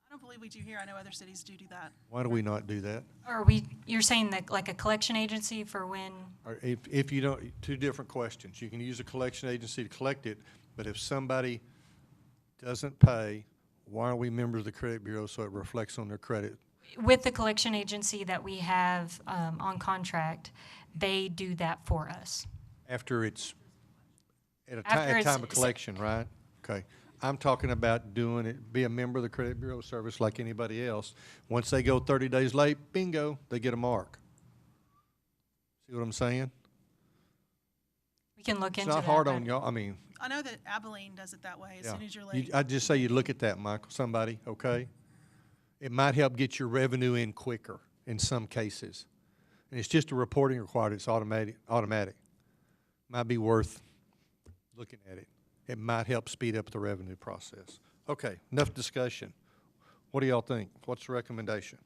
I don't believe we do here. I know other cities do that. Why do we not do that? You're saying that like a collection agency for when, Or if you don't, two different questions. You can use a collection agency to collect it, but if somebody doesn't pay, why are we members of the credit bureau so it reflects on their credit? with the collection agency that we have on contract, they do that for us. After it's, at a After time it's- of collection, right? Okay. I'm talking about doing it, be a member of the credit bureau service like anybody else. Once they go 30 days late, bingo, they get a mark. See what I'm saying? We can look It's into that. not hard but- on y'all, I mean, I know that Abilene does it that way as yeah. soon as you're late. I'd just say you look at that, Michael, somebody, okay? It might help get your revenue in quicker in some cases. And it's just a reporting required, it's automatic. Might be worth looking at it. It might help speed up the revenue process. Okay, enough discussion. What do y'all think? What's the recommendation?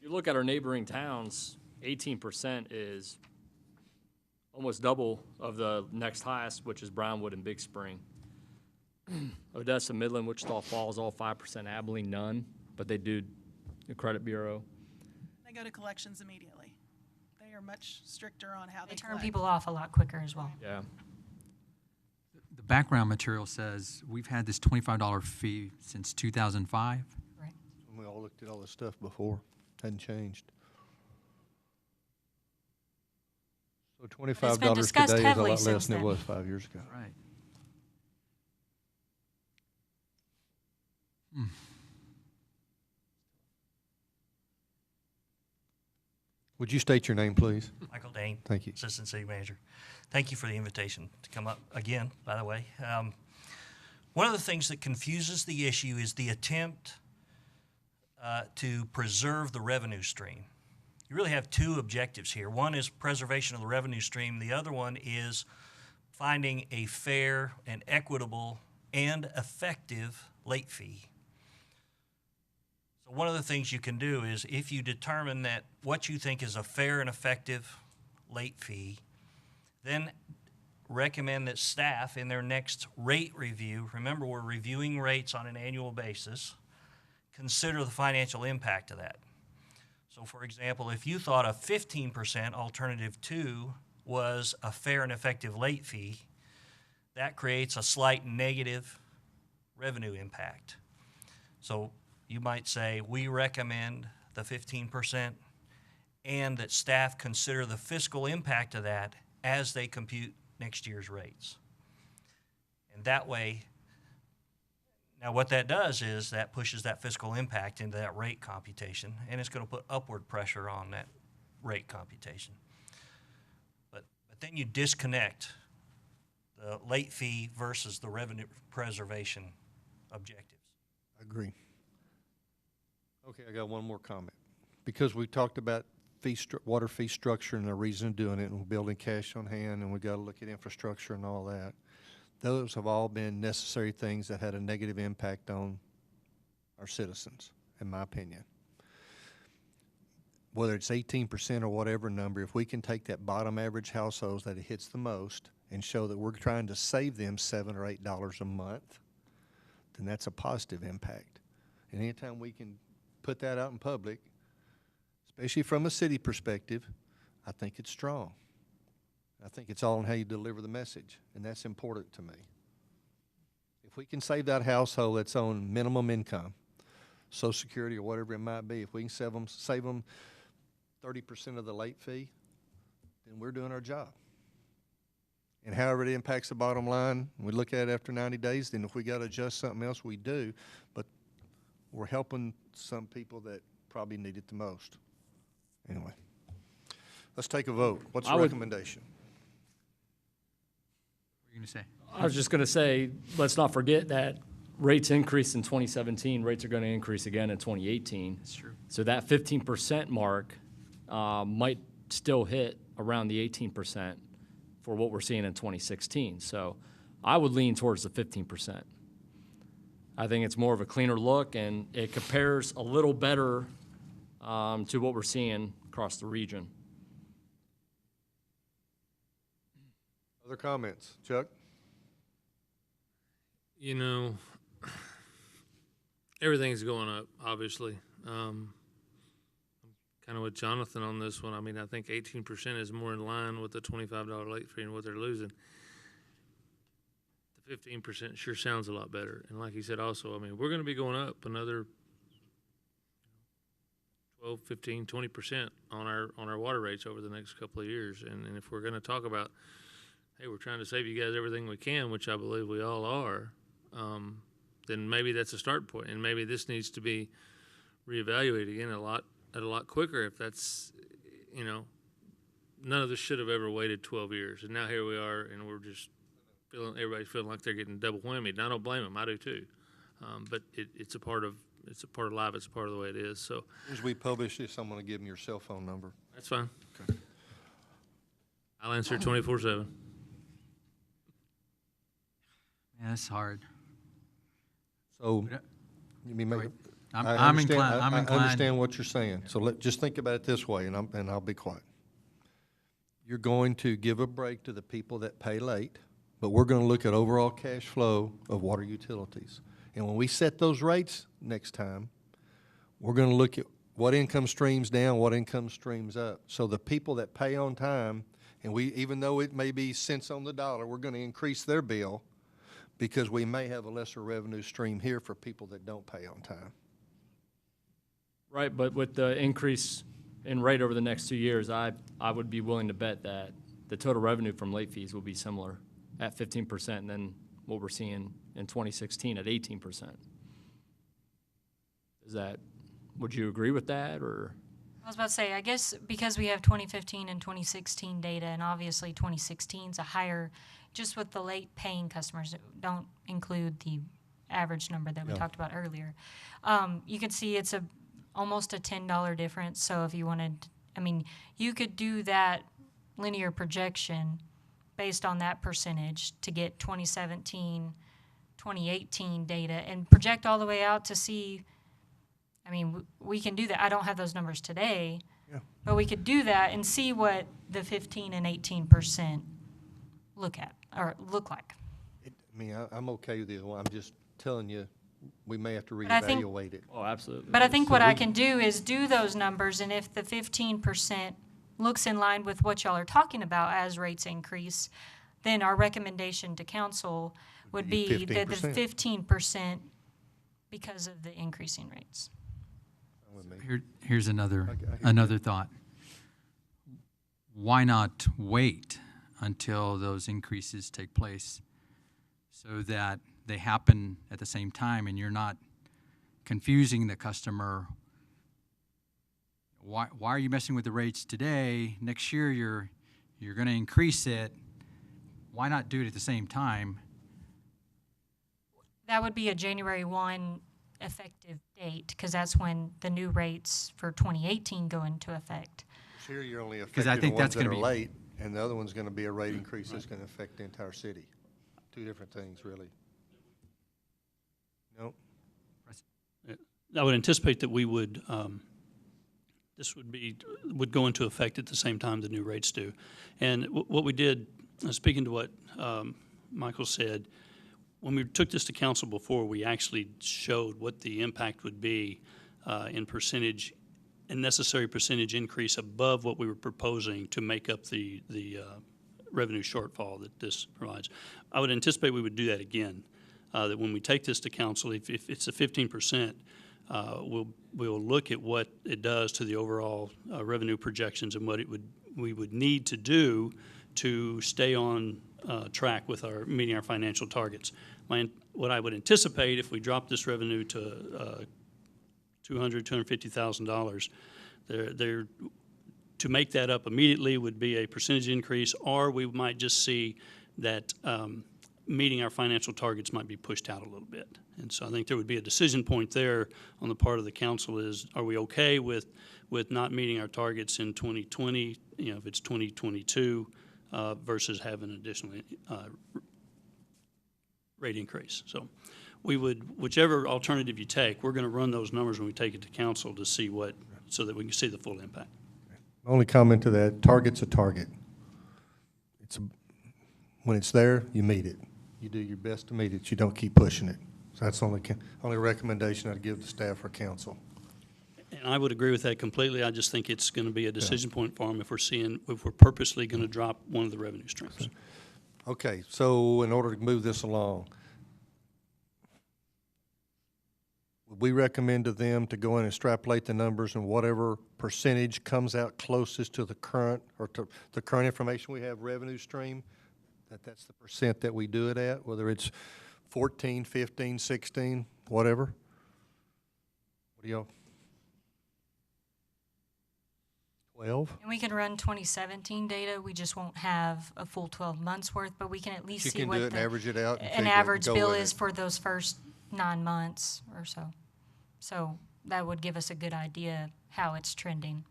You look at our neighboring towns, 18% is almost double of the next highest, which is Brownwood and Big Spring. Odessa, Midland, Wichita Falls, all 5%. Abilene, none, but they do the credit bureau. They go to collections immediately. They are much stricter on how They they turn collect. people off a lot quicker as well. Yeah. The background material says we've had this $25 fee since 2005. Right. We all looked at all this stuff before, hadn't changed. So $25 discussed today is a heavily lot less since than it then. was 5 years ago. Right. Would you state your name, please? Michael Dane. Thank you. Assistant City Manager. Thank you for the invitation to come up again, by the way. One of the things that confuses the issue is the attempt to preserve the revenue stream. You really have two objectives here. One is preservation of the revenue stream. The other one is finding a fair and equitable and effective late fee. So one of the things you can do is if you determine that what you think is a fair and effective late fee, then recommend that staff in their next rate review, remember we're reviewing rates on an annual basis, consider the financial impact of that. So for example, if you thought a 15% alternative 2 was a fair and effective late fee, that creates a slight negative revenue impact. So you might say, we recommend the 15% and that staff consider the fiscal impact of that as they compute next year's rates. And that way, now what that does is that pushes that fiscal impact into that rate computation, and it's going to put upward pressure on that rate computation. But then you disconnect the late fee versus the revenue preservation objectives. I agree. Okay, I got one more comment. Because we talked about water fee structure and the reason of doing it, and building cash on hand, and we got to look at infrastructure and all that. Those have all been necessary things that had a negative impact on our citizens, in my opinion. Whether it's 18% or whatever number, if we can take that bottom average households that it hits the most and show that we're trying to save them $7 or $8 a month, then that's a positive impact. And anytime we can put that out in public, especially from a city perspective, I think it's strong. I think it's all in how you deliver the message, and that's important to me. If we can save that household that's on minimum income, Social Security or whatever it might be, if we can save them 30% of the late fee, then we're doing our job. And however it impacts the bottom line, we look at it after 90 days, then if we got to adjust something else, we do. But we're helping some people that probably need it the most. Anyway, let's take a vote. What's the recommendation? What are you going to say? I was just going to say, let's not forget that rates increased in 2017. Rates are going to increase again in 2018. That's true. So that 15% mark might still hit around the 18% for what we're seeing in 2016. So I would lean towards the 15%. I think it's more of a cleaner look, and it compares a little better to what we're seeing across the region. Other comments? Chuck? You know, everything's going up, obviously. I'm kind of with Jonathan on this one. I mean, I think 18% is more in line with the $25 late fee and what they're losing. The 15% sure sounds a lot better. And like he said also, I mean, we're going to be going up another 12, 15, 20% on our water rates over the next couple of years. And if we're going to talk about, hey, we're trying to save you guys everything we can, which I believe we all are, then maybe that's a start point. And maybe this needs to be reevaluated again at a lot quicker if that's, you know, none of this should have ever waited 12 years. And now here we are, and we're just everybody's feeling like they're getting double whammy. And I don't blame them. I do too. But it's a part of life. It's a part of the way it is. So As we publish this, I'm going to give them your cell phone number. that's fine. Okay. I'll answer 24/7. Yeah, it's hard. So, let me make. I'm I understand- inclined. I'm I inclined. understand what you're saying. So just think about it this way, and I'll be quiet. You're going to give a break to the people that pay late, but we're going to look at overall cash flow of water utilities. And when we set those rates next time, we're going to look at what income streams down, what income streams up. So the people that pay on time, and even though it may be cents on the dollar, we're going to increase their bill because we may have a lesser revenue stream here for people that don't pay on time. Right, but with the increase in rate over the next 2 years, I would be willing to bet that the total revenue from late fees will be similar at 15% than what we're seeing in 2016 at 18%. Would you agree with that, or? I was about to say, I guess because we have 2015 and 2016 data, and obviously 2016 is a higher, just with the late paying customers, don't include the average number that we talked about earlier. You can see it's almost a $10 difference. So if you wanted, I mean, you could do that linear projection based on that percentage to get 2017, 2018 data and project all the way out to see. I mean, we can do that. I don't have those numbers today, but we could do that and see what the 15 and 18% look like. I'm okay with either one. I'm just telling you, we may have to I think- reevaluate it. Oh, absolutely. But I think what I can do is do those numbers, and if the 15% looks in line with what y'all are talking about as rates increase, then our recommendation to council would be that the 15% because of the increasing rates. With me. Here's another I hear you. another thought. Why not wait until those increases take place so that they happen at the same time and you're not confusing the customer? Why are you messing with the rates today? Next year you're going to increase it. Why not do it at the same time? That would be a January 1 effective date, because that's when the new rates for 2018 go into effect. Here you're only 'Cause I affecting the think ones that's that gonna are be- late, and the other one's going to be a rate increase that's going to affect the entire city. Two different things, really. No? I would anticipate that we would, this would go into effect at the same time the new rates do. And what we did, speaking to what Michael said, when we took this to council before, we actually showed what the impact would be in percentage, and necessary percentage increase above what we were proposing to make up the revenue shortfall that this provides. I would anticipate we would do that again, that when we take this to council, if it's a 15%, we'll look at what it does to the overall revenue projections and what we would need to do to stay on track with our meeting our financial targets. What I would anticipate if we drop this revenue to $250,000, there to make that up immediately would be a percentage increase, or we might just see that meeting our financial targets might be pushed out a little bit. And so I think there would be a decision point there on the part of the council is, are we okay with not meeting our targets in 2020, if it's 2022, versus having an additional rate increase. So we would, whichever alternative you take, we're going to run those numbers when we take it to council to see so that we can see the full impact. Only comment to that, target's a target. When it's there, you meet it. You do your best to meet it. You don't keep pushing it. So that's the only recommendation I'd give the staff or council. And I would agree with that completely. I just think it's going to be a decision point for them if we're purposely going to drop one of the revenue streams. Okay, so in order to move this along, would we recommend to them to go in and extrapolate the numbers and whatever percentage comes out closest to the current, or to the current information we have revenue stream, that's the percent that we do it at, whether it's 14, 15, 16, whatever? What do y'all? 12? And we can run 2017 data, we just won't have a full 12 months worth, but we can at least You see can what do it and average it out and an figure it, average go bill with is it. for those first 9 months or so. So that would give us a good idea how it's trending.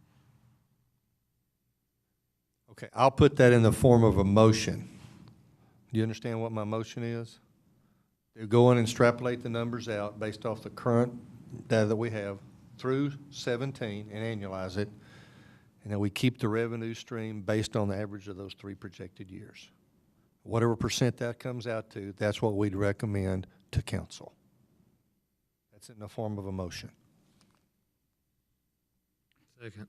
Okay, I'll put that in the form of a motion. Do you understand what my motion is? To go in and extrapolate the numbers out based off the current data that we have through 17 and annualize it, and then we keep the revenue stream based on the average of those 3 projected years. Whatever percent that comes out to, that's what we'd recommend to council. That's in the form of a motion. Second.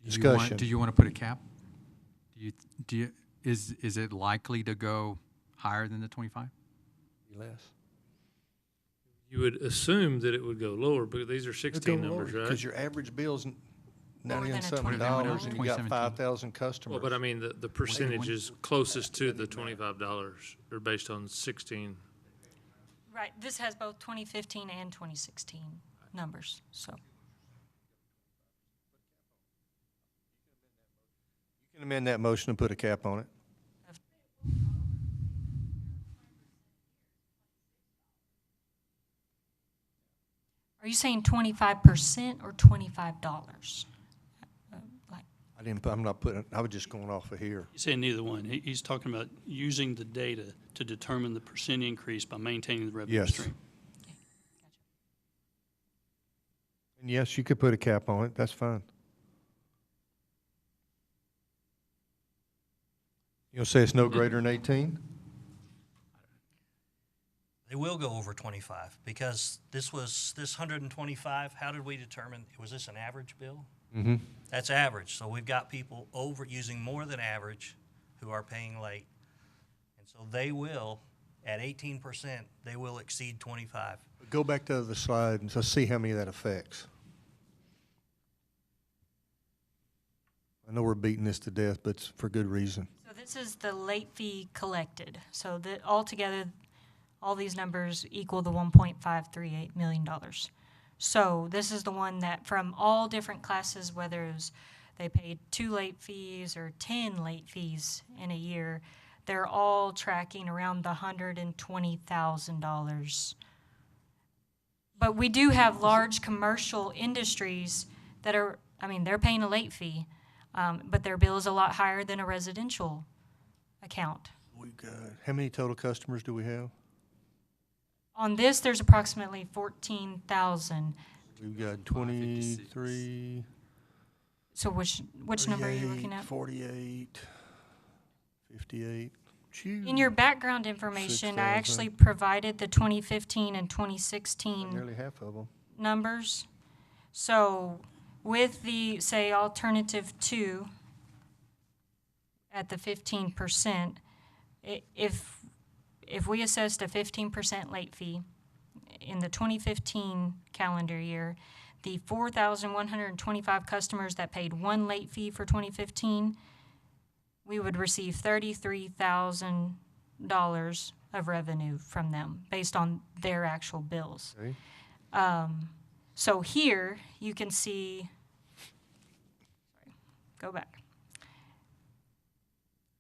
Discussion. Do you want to put a cap? Is it likely to go higher than the 25? Less. You would assume that it would go lower, but these are 16 numbers, right? Because your average bill's Lower 90 than and a something 25 dollars, and you got 2017. 5,000 customers. Well, but I mean, the percentage is closest to the $25, or based on 16. Right, this has both 2015 and 2016 numbers, so. You can amend that motion and put a cap on it. Are you saying 25% or $25? I'm not putting, I was just going off of here. He's saying neither one. He's talking about using the data to determine the percent increase by maintaining the revenue Yes. stream. And yes, you could put a cap on it, that's fine. You'll say it's no greater than 18? They will go over 25 because this 125, how did we determine, was this an average bill? Mm-hmm. That's average. So we've got people using more than average who are paying late. And so they will, at 18%, they will exceed 25. Go back to the slide and let's see how many that affects. I know we're beating this to death, but it's for good reason. So this is the late fee collected. So that altogether, all these numbers equal the $1.538 million. So this is the one that from all different classes, whether it was they paid 2 late fees or 10 late fees in a year, they're all tracking around the $120,000. But we do have large commercial industries that are, they're paying a late fee, but their bill is a lot higher than a residential account. We've got, how many total customers do we have? On this, there's approximately 14,000. We've got 23. So which number are you looking at? 48, 58. In your background information, I 6,000. actually provided the 2015 and 2016 Nearly half of them. numbers. So with the, say, alternative 2 at the 15%, if we assessed a 15% late fee in the 2015 calendar year, the 4,125 customers that paid 1 late fee for 2015 we would receive $33,000 of revenue from them based on their actual bills. Okay. So here, you can see, sorry, go back.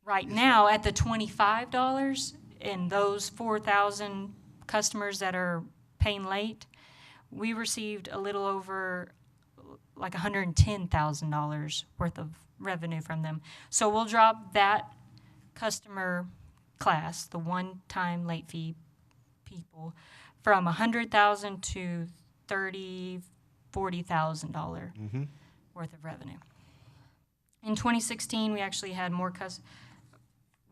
Right now, at the $25, and those 4,000 customers that are paying late, we received a little over like $110,000 worth of revenue from them. So we'll drop that customer class, the one-time late fee people, from $100,000 to $40,000 worth of revenue. In 2016, we actually had more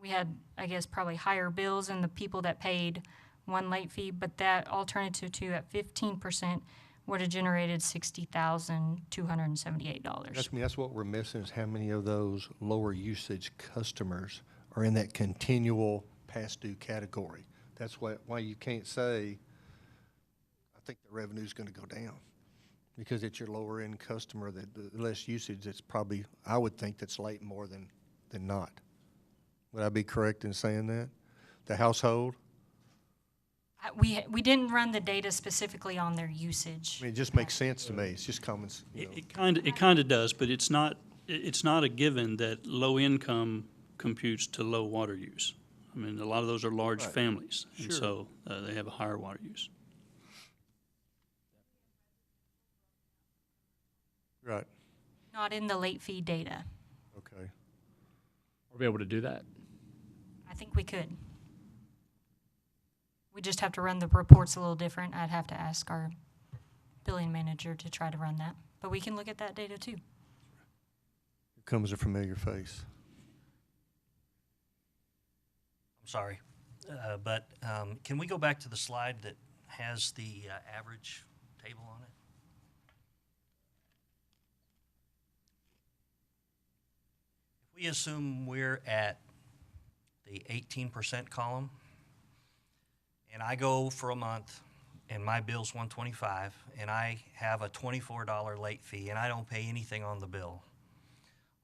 we had, I guess, probably higher bills than the people that paid one late fee, but that alternative two at 15% would have generated $60,278. That's what we're missing, is how many of those lower usage customers are in that continual past due category. That's why you can't say, I think the revenue's gonna go down. Because it's your lower end customer, that the less usage, it's probably, I would think that's late more than not. Would I be correct in saying that? The household? We didn't run the data specifically on their usage. I mean, it just makes sense to me. It's just common, you know. It kind of does, but it's not a given that low income computes to low water use. I mean, a lot of those are large Right. families, and Sure. so they have a higher water use. Right, Not in the late fee data. okay. We'll be able to do that. I think we could. We just have to run the reports a little different. I'd have to ask our billing manager to try to run that. But we can look at that data too. Here comes a familiar face. I'm sorry, but can we go back to the slide that has the average table on it? If we assume we're at the 18% column, and I go for a month, and my bill's $125, and I have a $24 late fee, and I don't pay anything on the bill,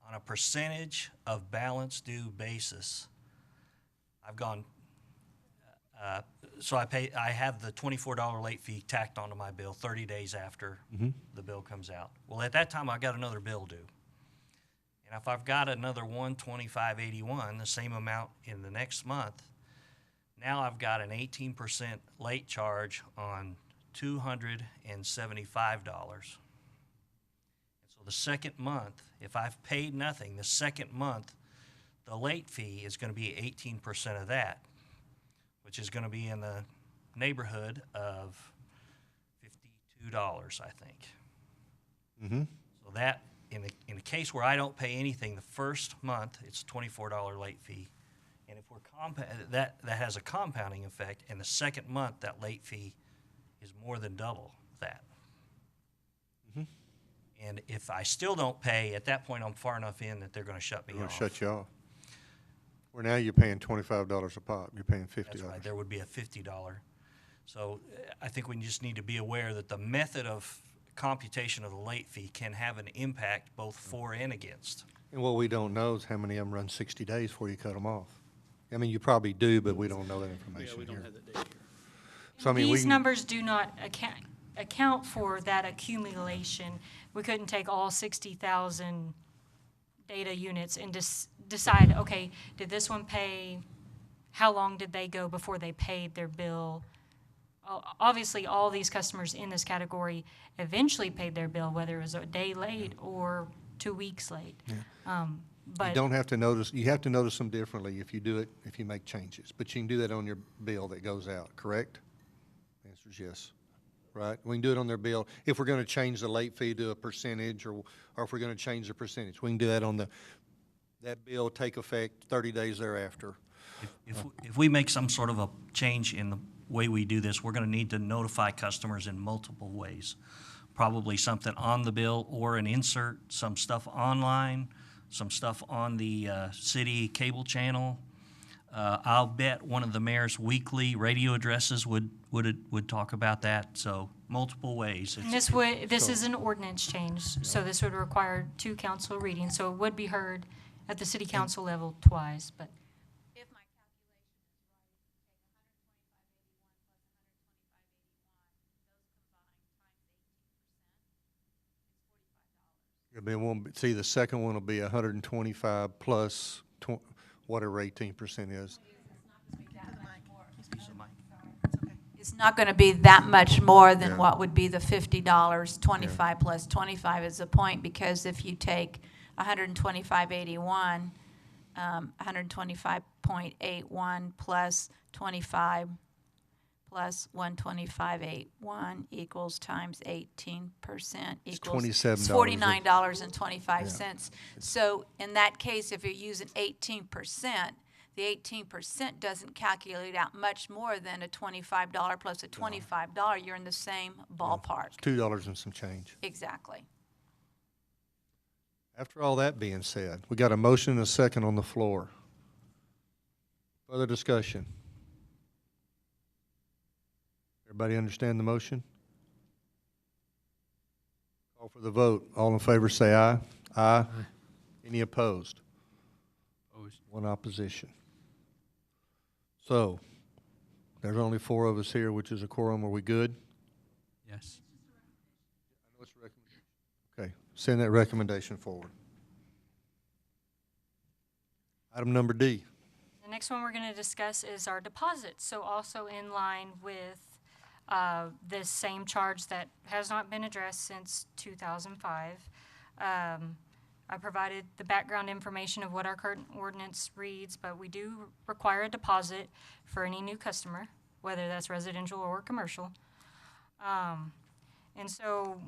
on a percentage of balance due basis, I've gone, so I have the $24 late fee tacked onto my bill 30 days after the bill comes out. Well, at that time, I've got another bill due. And if I've got another $125.81, the same amount in the next month, now I've got an 18% late charge on $275. So the second month, if I've paid nothing, the second month, the late fee is going to be 18% of that, which is going to be in the neighborhood of $52, I think. So that, in a case where I don't pay anything the first month, it's a $24 late fee. And if we're that has a compounding effect, and the second month, that late fee is more than double that. And if I still don't pay, at that point, I'm far enough in that they're going to shut me They're gonna off. shut you off. Where now you're paying $25 a pop, you're paying $50. That's right, there would be a $50. So I think we just need to be aware that the method of computation of the late fee can have an impact both for and against. And what we don't know is how many of them run 60 days before you cut them off. I mean, you probably do, but we don't know that information here. that data here. So I mean, These numbers do not account for that accumulation. We couldn't take all 60,000 data units and decide, okay, did this one pay, how long did they go before they paid their bill? Obviously, all these customers in this category eventually paid their bill, whether it was a day late or 2 weeks late. But you don't have to notice, you have to notice them differently if you do it, if you make changes. But you can do that on your bill that goes out, correct? The answer is yes, right? We can do it on their bill. If we're going to change the late fee to a percentage, or if we're going to change the percentage, we can do that on that bill take effect 30 days thereafter. If we make some sort of a change in the way we do this, we're going to need to notify customers in multiple ways. Probably something on the bill or an insert, some stuff online, some stuff on the city cable channel. I'll bet one of the mayor's weekly radio addresses would talk about that. So multiple ways. and this is an ordinance change, so this would require 2 council readings, so it would be heard at the city council level twice, but If my calculation is right, take 125, 81 plus 125, 81, those combined times 18%, it's $45. It won't, see, the second one will be 125 plus whatever 18% is. It's not going to be that much more than Yeah. what would be the $50, 25 plus 25 is the point, because if you take 125.81, 125.81 plus 25 plus 125.81 equals times 18% equals. $27. $49.25. So in that case, if you're using 18%, the 18% doesn't calculate out much more than a $25 plus a $25. You're in the same ballpark. $2 and some change. Exactly. After all that being said, we got a motion and a second on the floor. Further discussion? Everybody understand the motion? Call for the vote. All in favor say aye. Aye. Any opposed? Opposed. One opposition. So, there's only 4 of us here, which is a quorum. Are we good? Yes. Okay, send that recommendation forward. Item number D. the next one we're going to discuss is our deposits. So also in line with this same charge that has not been addressed since 2005. I provided the background information of what our current ordinance reads, but we do require a deposit for any new customer, whether that's residential or commercial. And so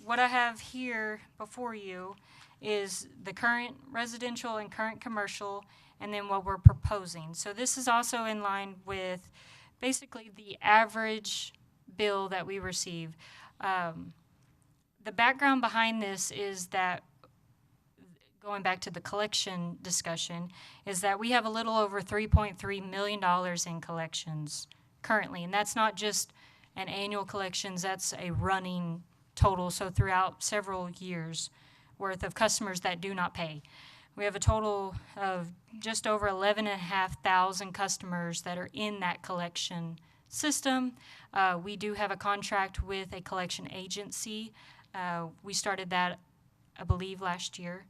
what I have here before you is the current residential and current commercial, and then what we're proposing. So this is also in line with basically the average bill that we receive. The background behind this is that, going back to the collection discussion, is that we have a little over $3.3 million in collections currently. And that's not just an annual collections, that's a running total, so throughout several years worth of customers that do not pay. We have a total of just over 11,500 customers that are in that collection system. We do have a contract with a collection agency. We started that, I believe, last year.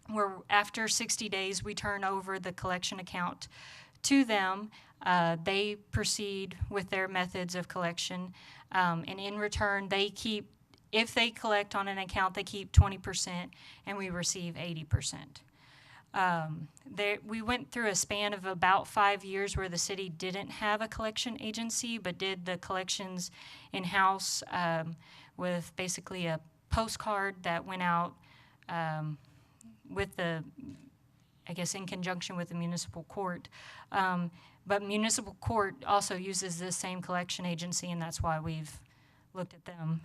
Where after 60 days, we turn over the collection account to them. They proceed with their methods of collection, and in return, they keep, if they collect on an account, they keep 20%, and we receive 80%. We went through a span of about 5 years where the city didn't have a collection agency, but did the collections in-house with basically a postcard that went out with the, I guess, in conjunction with the municipal court. But municipal court also uses this same collection agency, and that's why we've looked at them.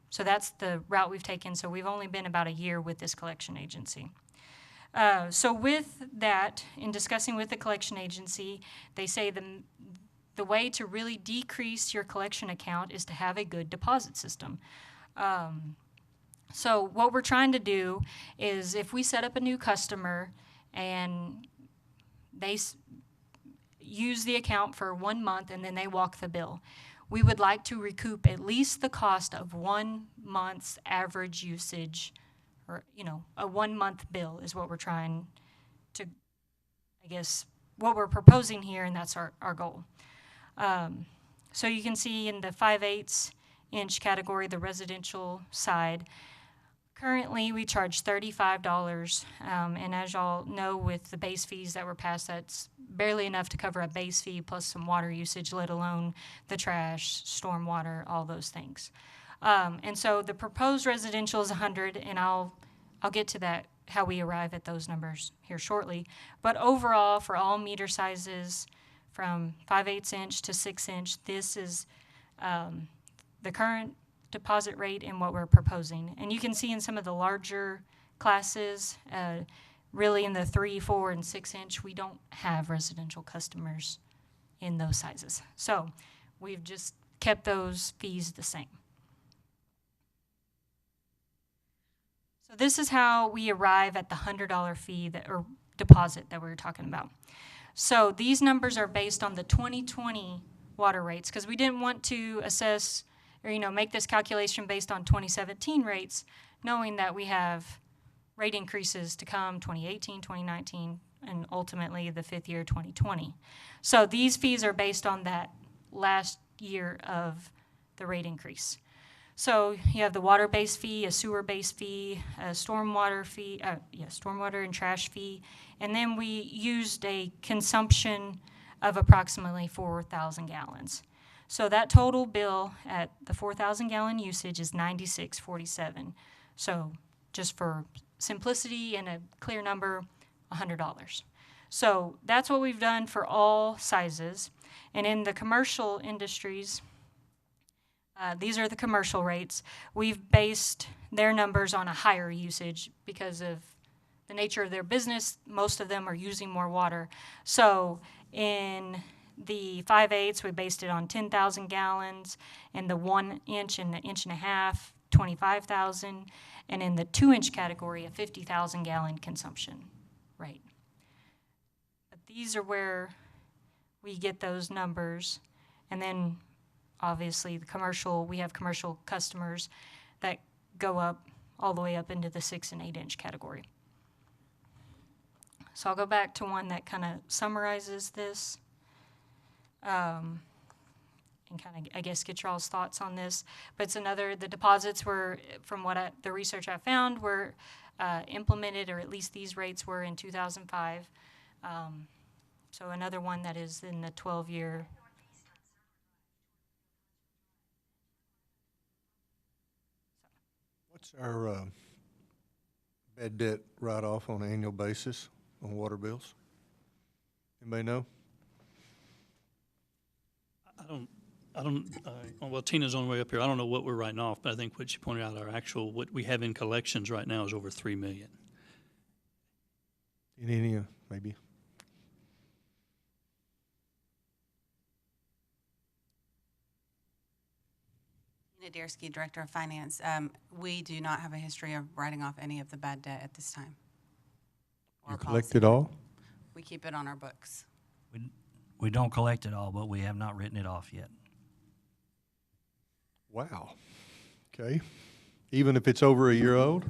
So that's the route we've taken. So we've only been about a year with this collection agency. So with that, in discussing with the collection agency, they say the way to really decrease your collection account is to have a good deposit system. So what we're trying to do is, if we set up a new customer and they use the account for 1 month and then they walk the bill, we would like to recoup at least the cost of 1 month's average usage, or, a 1 month bill is what we're trying to, I guess, what we're proposing here, and that's our goal. So you can see in the 5/8 inch category, the residential side, currently we charge $35, and as y'all know, with the base fees that were passed, that's barely enough to cover a base fee plus some water usage, let alone the trash, storm water, all those things. And so the proposed residential is 100, and I'll get to that, how we arrive at those numbers here shortly. But overall, for all meter sizes from 5/8 inch to 6 inch, this is the current deposit rate and what we're proposing. And you can see in some of the larger classes, really in the 3, 4, and 6 inch, we don't have residential customers in those sizes. So we've just kept those fees the same. So So this is how we arrive at the $100 fee that, or deposit that we were talking about. So these numbers are based on the 2020 water rates, because we didn't want to assess or, make this calculation based on 2017 rates, knowing that we have rate increases to come 2018, 2019, and ultimately the fifth year, 2020. So these fees are based on that last year of the rate increase. So you have the water-based fee, a sewer-based fee, a stormwater fee, stormwater and trash fee, and then we used a consumption of approximately 4,000 gallons. So that total bill at the 4,000 gallon usage is $96.47. So just for simplicity and a clear number, $100. So that's what we've done for all sizes. And in the commercial industries, these are the commercial rates. We've based their numbers on a higher usage because of the nature of their business. Most of them are using more water. So in the 5/8, we based it on 10,000 gallons. In the 1 inch and the 1.5 inches, 25,000. And in the 2-inch category, a 50,000 gallon consumption rate. But these are where we get those numbers. And then obviously the commercial, we have commercial customers that go up all the way up into the 6 and 8 inch category. So I'll go back to one that kind of summarizes this. And kind of, I guess, get y'all's thoughts on this. But it's another, the deposits were, from what the research I found, were implemented, or at least these rates were in 2005. So another one that is in the 12-year. What's our bad debt write-off on an annual basis on water bills? Anybody know? Well, Tina's on the way up here. I don't know what we're writing off, but I think what she pointed out, our actual, what we have in collections right now is over $3 million. In any, maybe? Nadersky, Director of Finance. We do not have a history of writing off any of the bad debt at this time. You collect it all? We keep it on our books. We don't collect it all, but we have not written it off yet. Wow. Okay. Even if it's over a year old?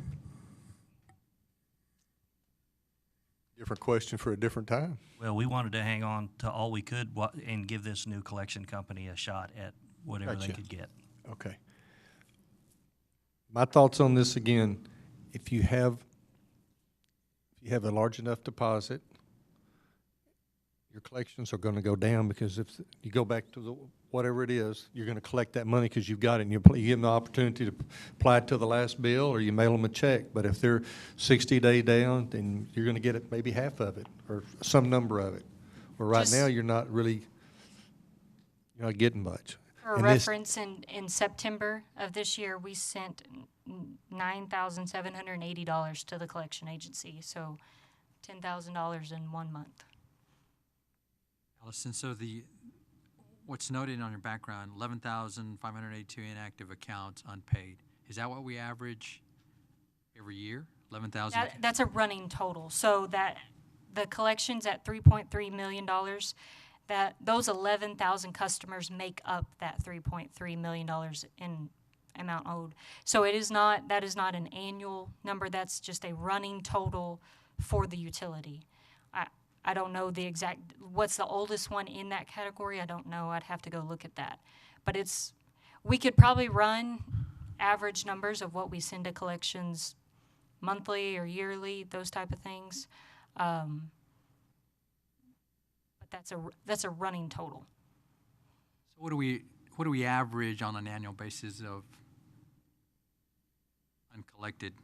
Different question for a different time. Well, we wanted to hang on to all we could and give this new collection company a shot at whatever they Gotcha. could get. Okay. My thoughts on this again, if you have a large enough deposit, your collections are going to go down, because if you go back to whatever it is, you're going to collect that money because you've got it, and you give them the opportunity to apply it to the last bill, or you mail them a check. But if they're 60 days down, then you're going to get it, maybe half of it or some number of it. Where right now you're not getting much. For reference, in September of this year, we sent $9,780 to the collection agency, so $10,000 in 1 month. Allison, so what's noted on your background, 11,582 inactive accounts unpaid. Is that what we average every year? 11,000? That's a running total. So that the collections at $3.3 million, that those 11,000 customers make up that $3.3 million in amount owed. So that is not an annual number. That's just a running total for the utility. I don't know the exact, what's the oldest one in that category? I don't know. I'd have to go look at that. But we could probably run average numbers of what we send to collections monthly or yearly, those type of things. But that's a running total. So what do we average on an annual basis of uncollected?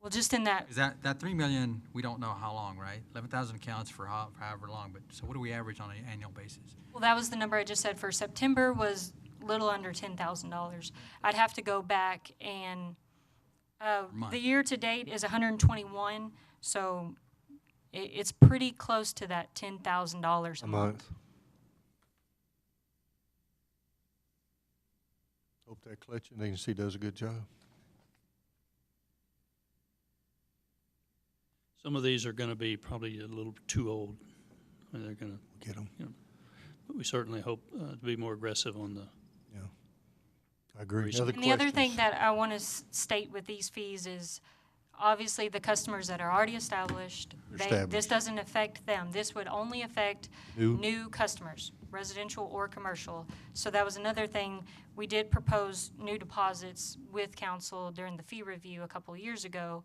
Well, just in that. Is that $3 million, we don't know how long, right? 11,000 accounts for however long, but so what do we average on an annual basis? Well, that was the number I just said for September, was a little under $10,000. I'd have to go back and, the year to date is 121, so it's pretty close to that $10,000 a month. Hope that collection agency does a good job. Some of these are going to be probably a little too old. I mean, they're going to, Get them. but we certainly hope to be more aggressive on the. Yeah. I agree. Reason. Other And the other thing questions? that I want to state with these fees is, obviously, the customers that are already established, this Established. doesn't affect them. This would only affect new customers, residential or commercial. So that was another thing. We did propose new deposits with council during the fee review a couple of years ago,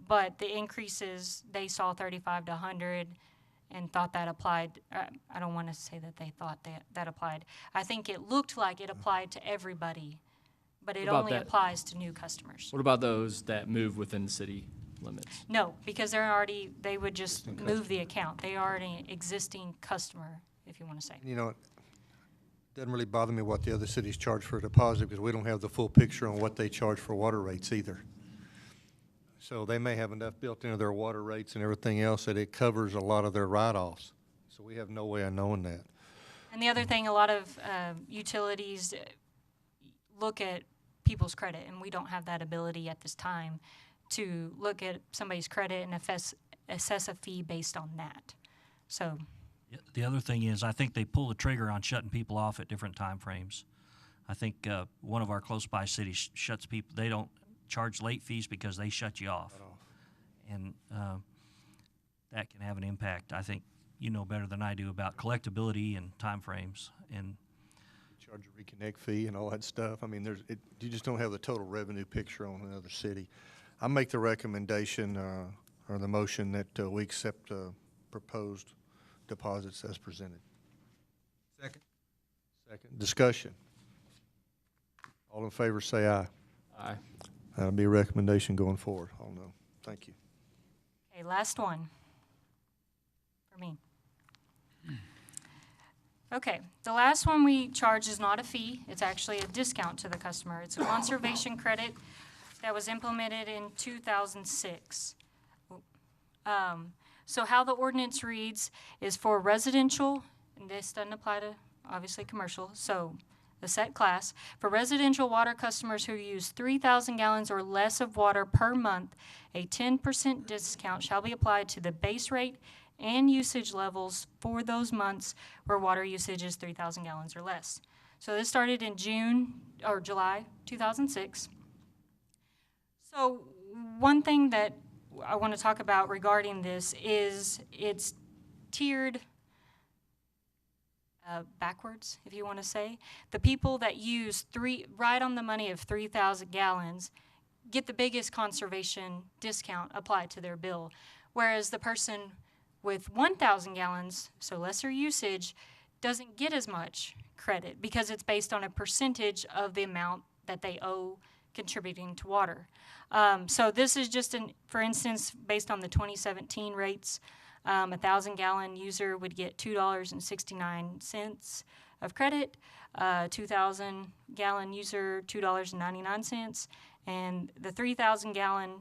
but the increases, they saw 35 to 100 and thought that applied. I don't want to say that they thought that applied. I think it looked like it applied to everybody, but it What about only that? applies to new customers. What about those that move within city limits? No, because they would just move the account. They are an existing customer, if you want to say. You know, it doesn't really bother me what the other cities charge for a deposit because we don't have the full picture on what they charge for water rates either. So they may have enough built into their water rates and everything else that it covers a lot of their write-offs. So we have no way of knowing that. And the other thing, a lot of utilities look at people's credit, and we don't have that ability at this time to look at somebody's credit and assess a fee based on that. So, The other thing is, I think they pull the trigger on shutting people off at different time frames. I think one of our close-by cities shuts people, they don't charge late fees because they shut you off. And that can have an impact. I think you know better than I do about collectability and time frames. And Charge a reconnect fee and all that stuff. I mean, you just don't have the total revenue picture on another city. I make the recommendation or the motion that we accept proposed deposits as presented. Second. Second. Discussion. All in favor say aye. Aye. That'll be a recommendation going forward. I'll know. Thank you. okay, last one for me. Okay, the last one we charge is not a fee. It's actually a discount to the customer. It's a conservation credit that was implemented in 2006. So how the ordinance reads is for residential, and this doesn't apply to, obviously, commercial, so the set class. For residential water customers who use 3,000 gallons or less of water per month, a 10% discount shall be applied to the base rate and usage levels for those months where water usage is 3,000 gallons or less. So this started in July 2006. So one thing that I want to talk about regarding this is it's tiered backwards, if you want to say. The people that use right on the money of 3,000 gallons get the biggest conservation discount applied to their bill, whereas the person with 1,000 gallons, so lesser usage, doesn't get as much credit because it's based on a percentage of the amount that they owe contributing to water. So this is just, for instance, based on the 2017 rates, a 1,000-gallon user would get $2.69 of credit, 2,000-gallon user, $2.99, and the 3,000-gallon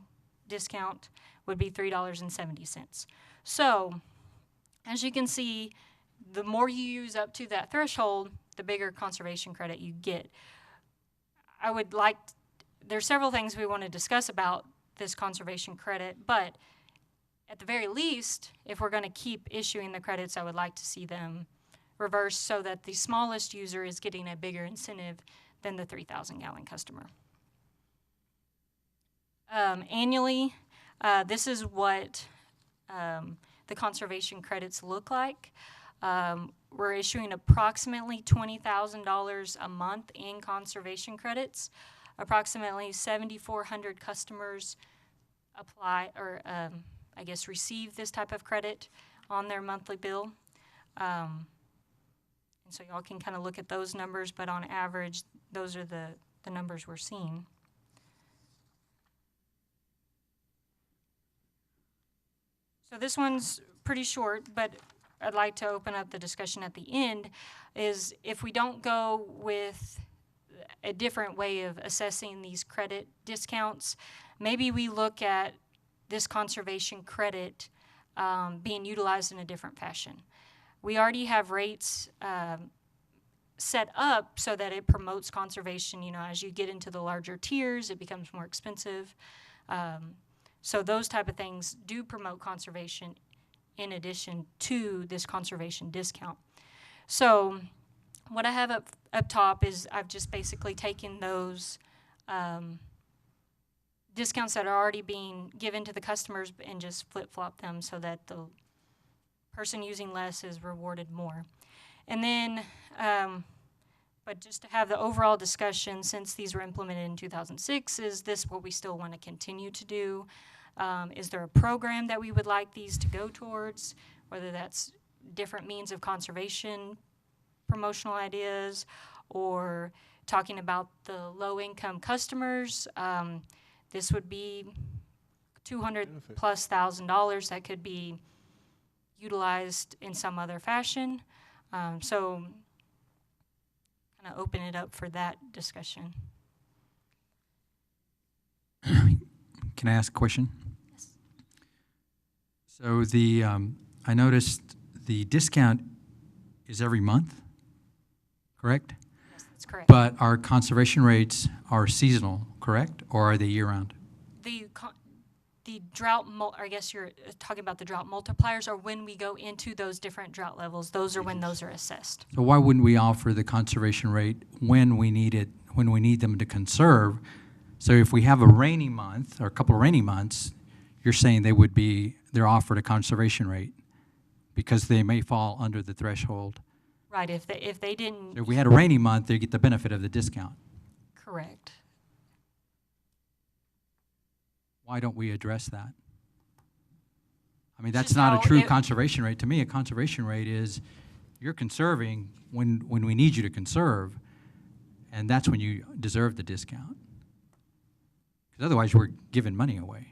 discount would be $3.70. So, as you can see, the more you use up to that threshold, the bigger conservation credit you get. There's several things we want to discuss about this conservation credit, but at the very least, if we're going to keep issuing the credits, I would like to see them reversed so that the smallest user is getting a bigger incentive than the 3,000-gallon customer. Annually, this is what the conservation credits look like. We're issuing approximately $20,000 a month in conservation credits. Approximately 7,400 customers apply or receive this type of credit on their monthly bill. And so y'all can kind of look at those numbers, but on average, those are the numbers we're seeing. So this one's pretty short, but I'd like to open up the discussion at the end, is if we don't go with a different way of assessing these credit discounts, maybe we look at this conservation credit being utilized in a different fashion. We already have rates set up so that it promotes conservation. You know, as you get into the larger tiers, it becomes more expensive. So those type of things do promote conservation in addition to this conservation discount. So what I have up top is I've just basically taken those discounts that are already being given to the customers and just flip-flop them so that the person using less is rewarded more. And then, but just to have the overall discussion, since these were implemented in 2006, is this what we still want to continue to do? Is there a program that we would like these to go towards, whether that's different means of conservation, promotional ideas, or talking about the low-income customers? This would be $200,000+ that could be utilized in some other fashion. So kind of open it up for that discussion. Can I ask a question? Yes. So the I noticed the discount is every month, correct? Yes, that's correct. But our conservation rates are seasonal, correct? Or are they year-round? The drought, I guess you're talking about the drought multipliers, or when we go into those different drought levels, those are when those are assessed. So why wouldn't we offer the conservation rate when we need it, when we need them to conserve? So if we have a rainy month or a couple of rainy months, you're saying they're offered a conservation rate because they may fall under the threshold. Right, if they didn't. If we had a rainy month, they get the benefit of the discount. Correct. Why don't we address that? I mean, that's Just not a how true it- conservation rate. To me, a conservation rate is you're conserving when we need you to conserve, and that's when you deserve the discount. Because otherwise, we're giving money away.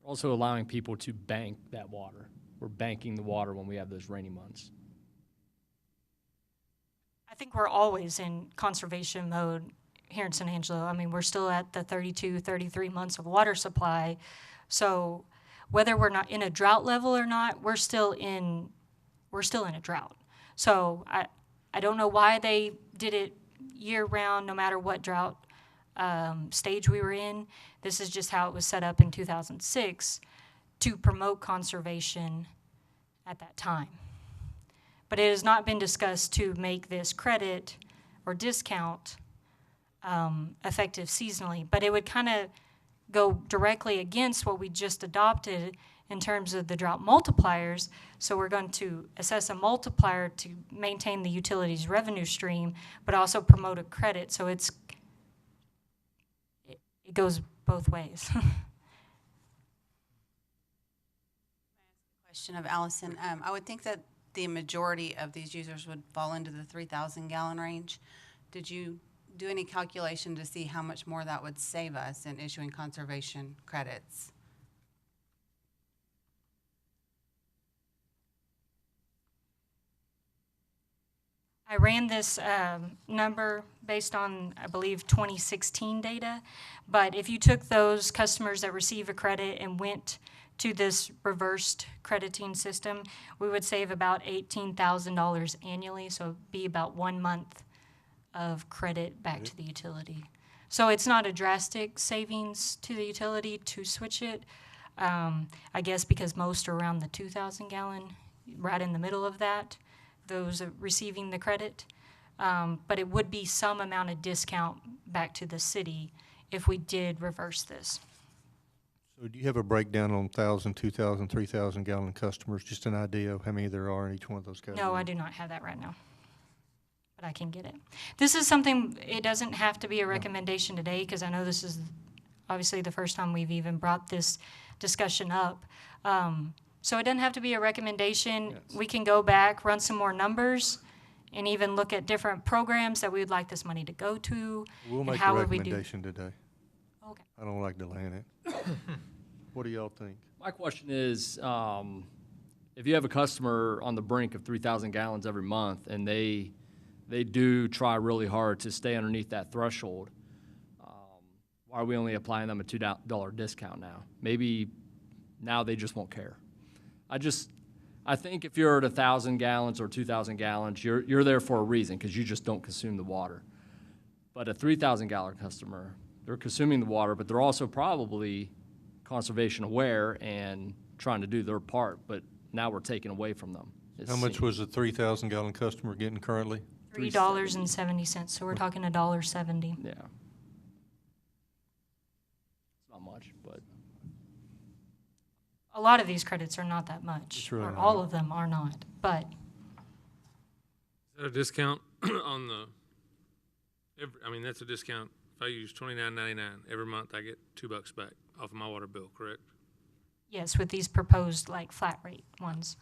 We're also allowing people to bank that water. We're banking the water when we have those rainy months. I think we're always in conservation mode here in San Angelo. I mean, we're still at the 32, 33 months of water supply. So whether we're not in a drought level or not, we're still in a drought. So I don't know why they did it year round, no matter what drought stage we were in. This is just how it was set up in 2006 to promote conservation at that time. But it has not been discussed to make this credit or discount effective seasonally. But it would kind of go directly against what we just adopted in terms of the drought multipliers. So we're going to assess a multiplier to maintain the utilities revenue stream, but also promote a credit. So it goes both ways. Question of Allison. I would think that the majority of these users would fall into the 3,000 gallon range. Did you do any calculation to see how much more that would save us in issuing conservation credits? I ran this number based on, I believe, 2016 data. But if you took those customers that receive a credit and went to this reversed crediting system, we would save about $18,000 annually. So it'd be about 1 month of credit back to the utility. So it's not a drastic savings to the utility to switch it. I guess because most are around the 2,000 gallon, right in the middle of that, those receiving the credit. But it would be some amount of discount back to the city if we did reverse this. So do you have a breakdown on 1,000, 2,000, 3,000 gallon customers? Just an idea of how many there are in each one of those categories? No, I do not have that right now, but I can get it. This is something, it doesn't have to be a recommendation today, because I know this is obviously the first time we've even brought this discussion up. So it doesn't have to be a recommendation. Yes. We can go back, run some more numbers, and even look at different programs that we would like this money to go to. We'll and make how a would we do- recommendation today. Okay. I don't like delaying it. What do y'all think? My question is, if you have a customer on the brink of 3,000 gallons every month and they do try really hard to stay underneath that threshold, why are we only applying them a $2 discount now? Maybe now they just won't care. I think if you're at 1,000 gallons or 2,000 gallons, you're there for a reason, because you just don't consume the water. But a 3,000 gallon customer, they're consuming the water, but they're also probably conservation aware and trying to do their part, but now we're taking away from them. How much was a 3,000 gallon customer getting currently? $3.70, so we're talking $1.70. Yeah. It's not much, but. A lot of these credits are not that much, It's really or not. all of them are not, but Is that a discount on the, I mean, that's a discount. If I use $29.99 every month, I get $2 back off of my water bill, correct? yes, with these proposed like flat rate ones,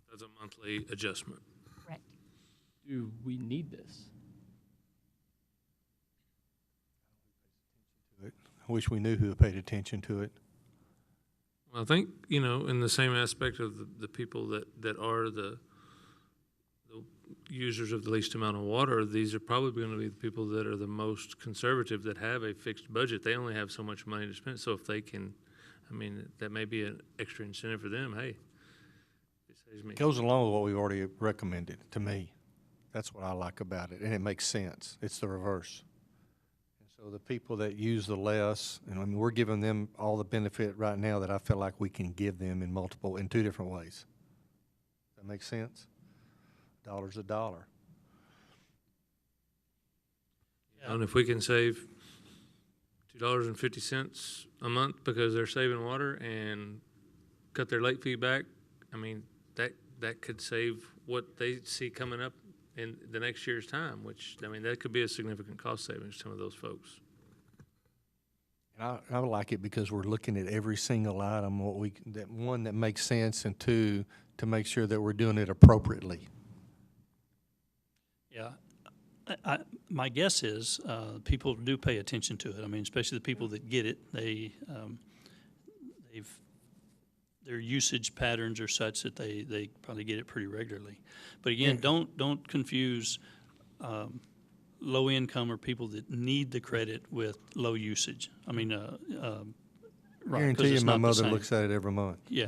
That's a monthly adjustment. correct. Do we need this? I wish we knew who paid attention to it. Well, I think, you know, in the same aspect of the people that are the users of the least amount of water, these are probably going to be the people that are the most conservative, that have a fixed budget. They only have so much money to spend. So if they can, I mean, that may be an extra incentive for them. Hey, it saves me. It goes along with what we've already recommended, to me. That's what I like about it, and it makes sense. It's the reverse. And so the people that use the less, and I mean, we're giving them all the benefit right now that I feel like we can give them in two different ways. That makes sense? $1's a dollar. And if we can save $2.50 a month because they're saving water and cut their late fee back, I mean, that could save what they see coming up in the next year's time, which, I mean, that could be a significant cost savings to some of those folks. And I like it because we're looking at every single item, that makes sense, and two, to make sure that we're doing it appropriately. Yeah. My guess is people do pay attention to it. I mean, especially the people that get it, their usage patterns are such that they probably get it pretty regularly. But again, don't confuse low income or people that need the credit with low usage. I mean, right, 'cause Guarantee you it's my not the mother same. looks at it every month. Yeah,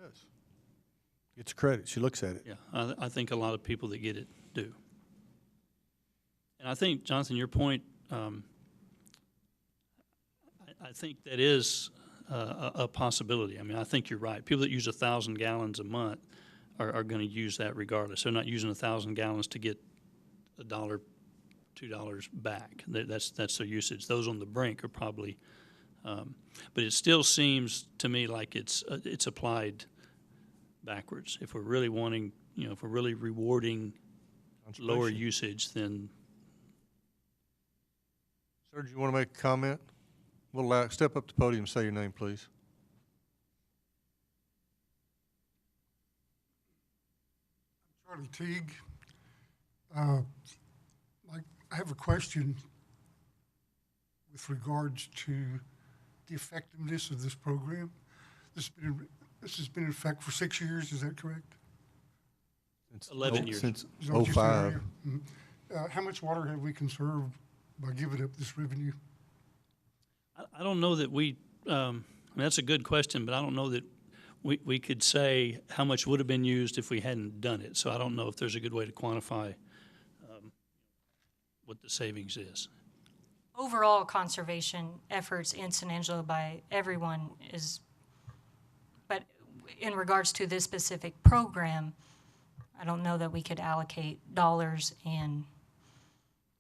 Yes. Gets credit, she looks at it. yeah. I think a lot of people that get it do. And I think, Jonathan, your point, I think that is a possibility. I mean, I think you're right. People that use 1,000 gallons a month are going to use that regardless. They're not using 1,000 gallons to get $1, $2 back. That's their usage. Those on the brink are probably, but it still seems to me like it's applied backwards. If we're really wanting, if we're really rewarding lower Conservation. usage, then Sir, do you want to make a comment? We'll step up to the podium and say your name, please. Charlie Teague. I have a question with regards to the effectiveness of this program. This has been in effect for 6 years, is that correct? Since 11 years. Since Is that what you said '05. earlier? Mhm. How much water have we conserved by giving up this revenue? I don't know that I mean, that's a good question, but I don't know that we could say how much would have been used if we hadn't done it. So I don't know if there's a good way to quantify what the savings is. Overall conservation efforts in San Angelo by everyone but in regards to this specific program, I don't know that we could allocate dollars and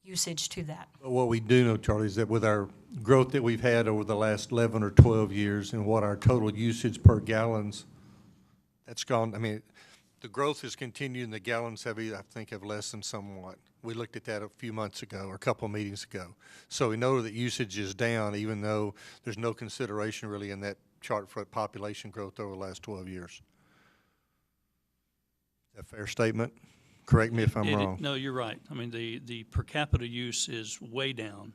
usage to that. But what we do know, Charlie, is that with our growth that we've had over the last 11 or 12 years and what our total usage per gallons, that's gone, I mean, the growth has continued and the gallons have lessened somewhat. We looked at that a few months ago or a couple of meetings ago. So we know that usage is down even though there's no consideration really in that chart for population growth over the last 12 years. Is that a fair statement? Correct me if I'm wrong. No, you're right. I mean, the per capita use is way down.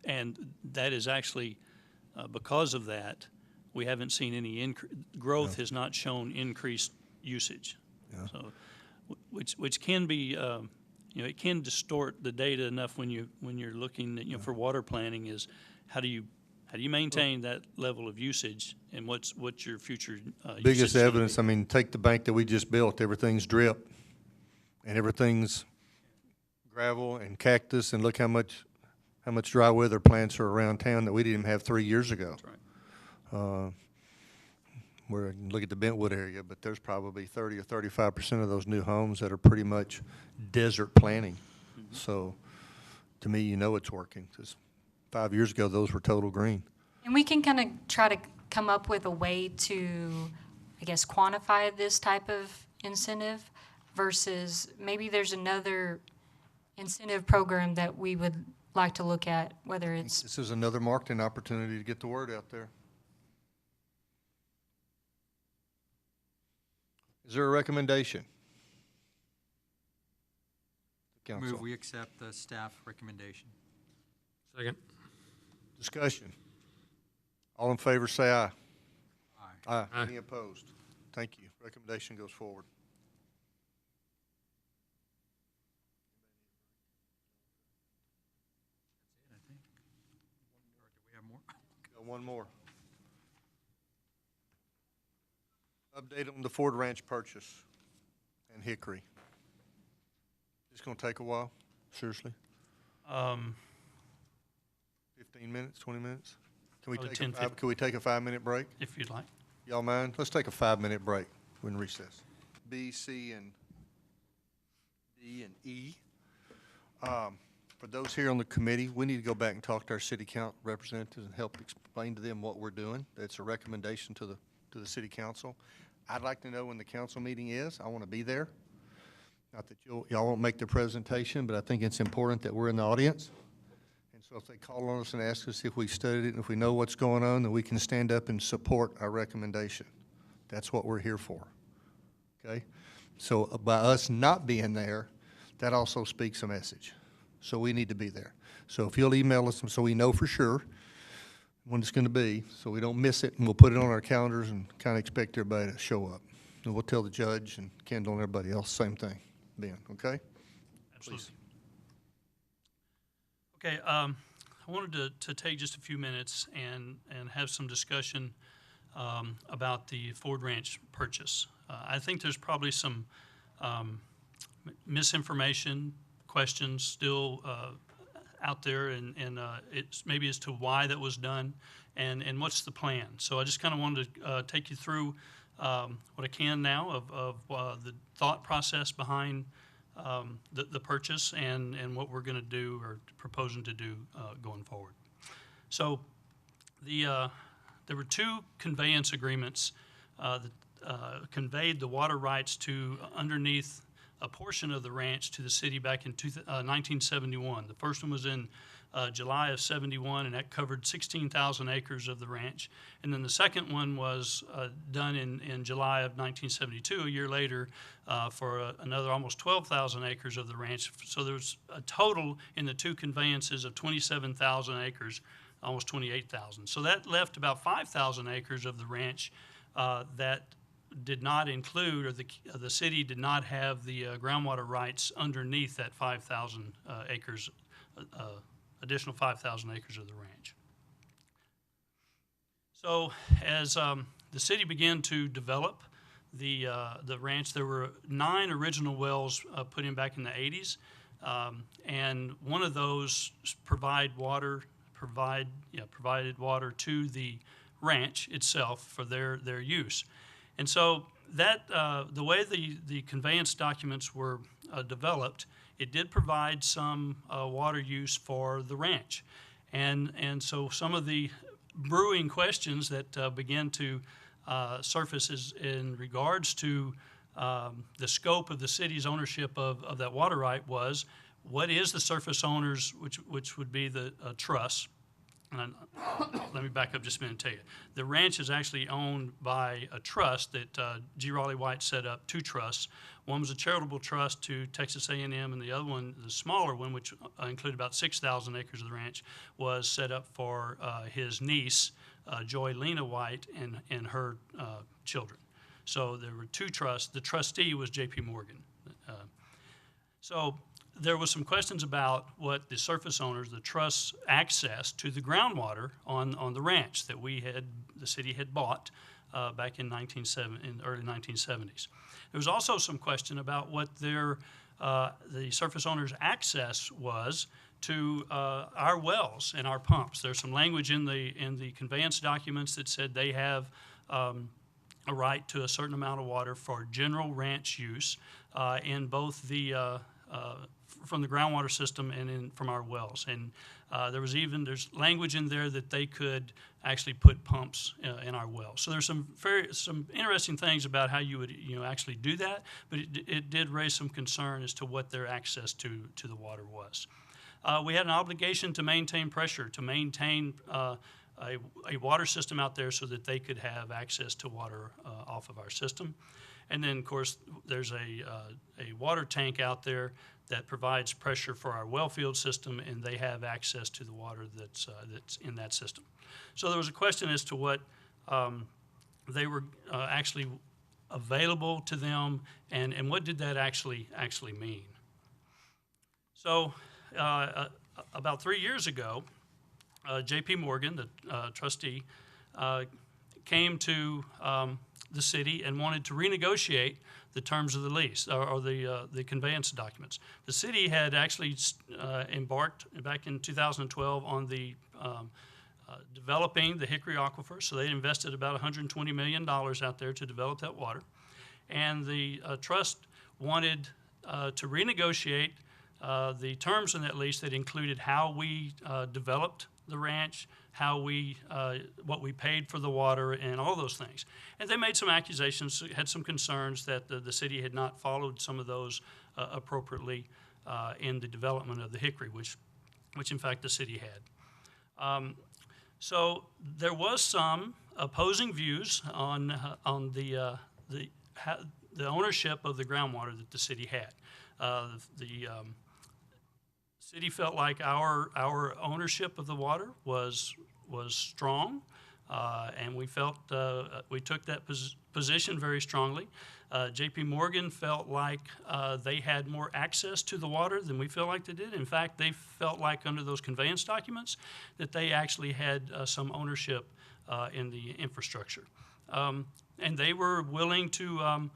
And that is actually, because of that, we haven't seen any growth has not shown increased usage. Yeah. So, which can be, it can distort the data enough when you're looking at, for water planning is how do you maintain that level of usage and what's your future usage Biggest gonna evidence, be? I mean, take the bank that we just built, everything's drip and everything's gravel and cactus, and look how much how much dry weather plants are around town that we didn't even have 3 years ago. That's right. Where, look at the Bentwood area, but there's probably 30 or 35% of those new homes that are pretty much desert planning. So, to me, you know it's working, because 5 years ago, those were total green. And we can kind of try to come up with a way to, I guess, quantify this type of incentive versus maybe there's another incentive program that we would like to look at, whether it's, This is another marketing opportunity to get the word out there. Is there a recommendation? Council. Move we accept the staff recommendation. Second. Discussion. All in favor, say aye. Aye. Aye. Aye. Any opposed? Thank you. Recommendation goes forward. I think. Or do we have more? Got one more. Update on the Ford Ranch purchase and Hickory. It's gonna take a while, seriously? 15 minutes, 20 minutes? Can we Probably take 10, 15. can we take a 5-minute break? If you'd like. Y'all mind? Let's take a 5-minute break. We're in recess. B, C, and D, and E. For those here on the committee, we need to go back and talk to our city council representatives and help explain to them what we're doing. That's a recommendation to the city council. I'd like to know when the council meeting is. I want to be there. Not that y'all won't make the presentation, but I think it's important that we're in the audience. And so if they call on us and ask us if we studied it and if we know what's going on, then we can stand up and support our recommendation. That's what we're here for, okay? So by us not being there, that also speaks a message. So we need to be there. So if you'll email us so we know for sure when it's going to be, so we don't miss it, and we'll put it on our calendars and kind of expect everybody to show up. And we'll tell the judge and Kendall and everybody else, same thing, Ben, okay? Absolutely. Okay, I wanted to take just a few minutes and have some discussion about the Ford Ranch purchase. I think there's probably some misinformation, questions still out there, and it's maybe as to why that was done and what's the plan. So I just kind of wanted to take you through what I can now of the thought process behind the purchase and what we're going to do or proposing to do going forward. So there were two conveyance agreements that conveyed the water rights to underneath a portion of the ranch to the city back in 1971. The first one was in July of 71, and that covered 16,000 acres of the ranch. And then the second one was done in July of 1972, a year later, for another almost 12,000 acres of the ranch. So there's a total in the two conveyances of 27,000 acres, almost 28,000. So that left about 5,000 acres of the ranch that did not include, or the city did not have the groundwater rights underneath that 5,000 acres, additional 5,000 acres of the ranch. So as the city began to develop the ranch, there were 9 original wells put in back in the 80s, and one of those provided water to the ranch itself for their use. And so that the way the conveyance documents were developed, it did provide some water use for the ranch. And so some of the brewing questions that began to surface is in regards to the scope of the city's ownership of that water right was, what is the surface owners, which would be the trust. And let me back up just a minute and tell you. The ranch is actually owned by a trust that G. Raleigh White set up, 2 trusts. One was a charitable trust to Texas A&M, and the other one, the smaller one, which included about 6,000 acres of the ranch, was set up for his niece, Joy Lena White, and her children. So there were 2 trusts. The trustee was J.P. Morgan. So there was some questions about what the surface owners, the trust's access to the groundwater on the ranch that the city had bought back in early 1970s. There was also some question about what the surface owners' access was to our wells and our pumps. There's some language in the conveyance documents that said they have a right to a certain amount of water for general ranch use in both the from the groundwater system and from our wells. And there's language in there that they could actually put pumps in our wells. So there's some interesting things about how you would actually do that, but it did raise some concern as to what their access to the water was. We had an obligation to maintain pressure, to maintain a water system out there so that they could have access to water off of our system. And then, of course, there's a water tank out there that provides pressure for our well field system, and they have access to the water that's in that system. So there was a question as to what they were actually available to them, and what did that actually mean. So about 3 years ago, J.P. Morgan, the trustee, came to the city and wanted to renegotiate the terms of the lease or the conveyance documents. The city had actually embarked back in 2012 on the developing the Hickory Aquifer, so they invested about $120 million out there to develop that water. And the trust wanted to renegotiate the terms in that lease that included how we developed the ranch, how we, what we paid for the water, and all those things. And they made some accusations, had some concerns that the city had not followed some of those appropriately in the development of the Hickory, which in fact the city had. So there was some opposing views on the ownership of the groundwater that the city had. The city felt like our ownership of the water was strong, and we felt we took that position very strongly. J.P. Morgan felt like they had more access to the water than we feel like they did. In fact, they felt like under those conveyance documents that they actually had some ownership in the infrastructure. And they were willing to